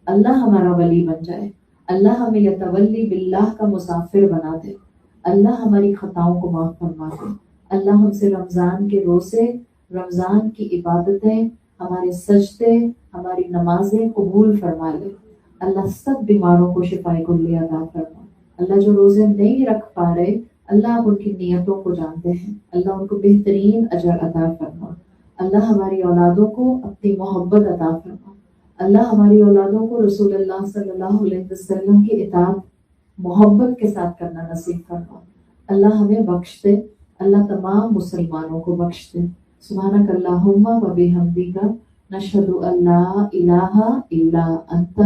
اللہ ہمارا ولی بن جائے. اللہ ہمیں یتولی باللہ کا مسافر بنا دے. اللہ ہماری خطاؤں کو معاف فرما دے. اللہ ہم سے رمضان کے روزے، رمضان کی عبادتیں، ہمارے سجدے، ہماری نمازیں قبول فرما لے. اللہ سب بیماروں کو شفائے کلی عطا فرما. اللہ جو روزے نہیں رکھ پا رہے، اللہ آپ ان کی نیتوں کو جانتے ہیں، اللہ ان کو بہترین اجر عطا فرما، اللہ ہماری اولادوں کو اپنی محبت عطا فرما، اللہ ہماری اولادوں کو رسول اللہ صلی اللہ علیہ وسلم کی اطاعت محبت کے ساتھ کرنا نصیب فرما، اللہ ہمیں بخش دے، اللہ تمام مسلمانوں کو بخش دے۔ سبحانک اللہم و بحمدک، نشہد ان لا الہ الا انت،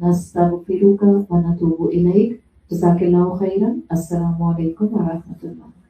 نستغفرک و نتوب الیک۔ جزاک اللہ خیرا۔ السلام علیکم ورحمۃ اللہ۔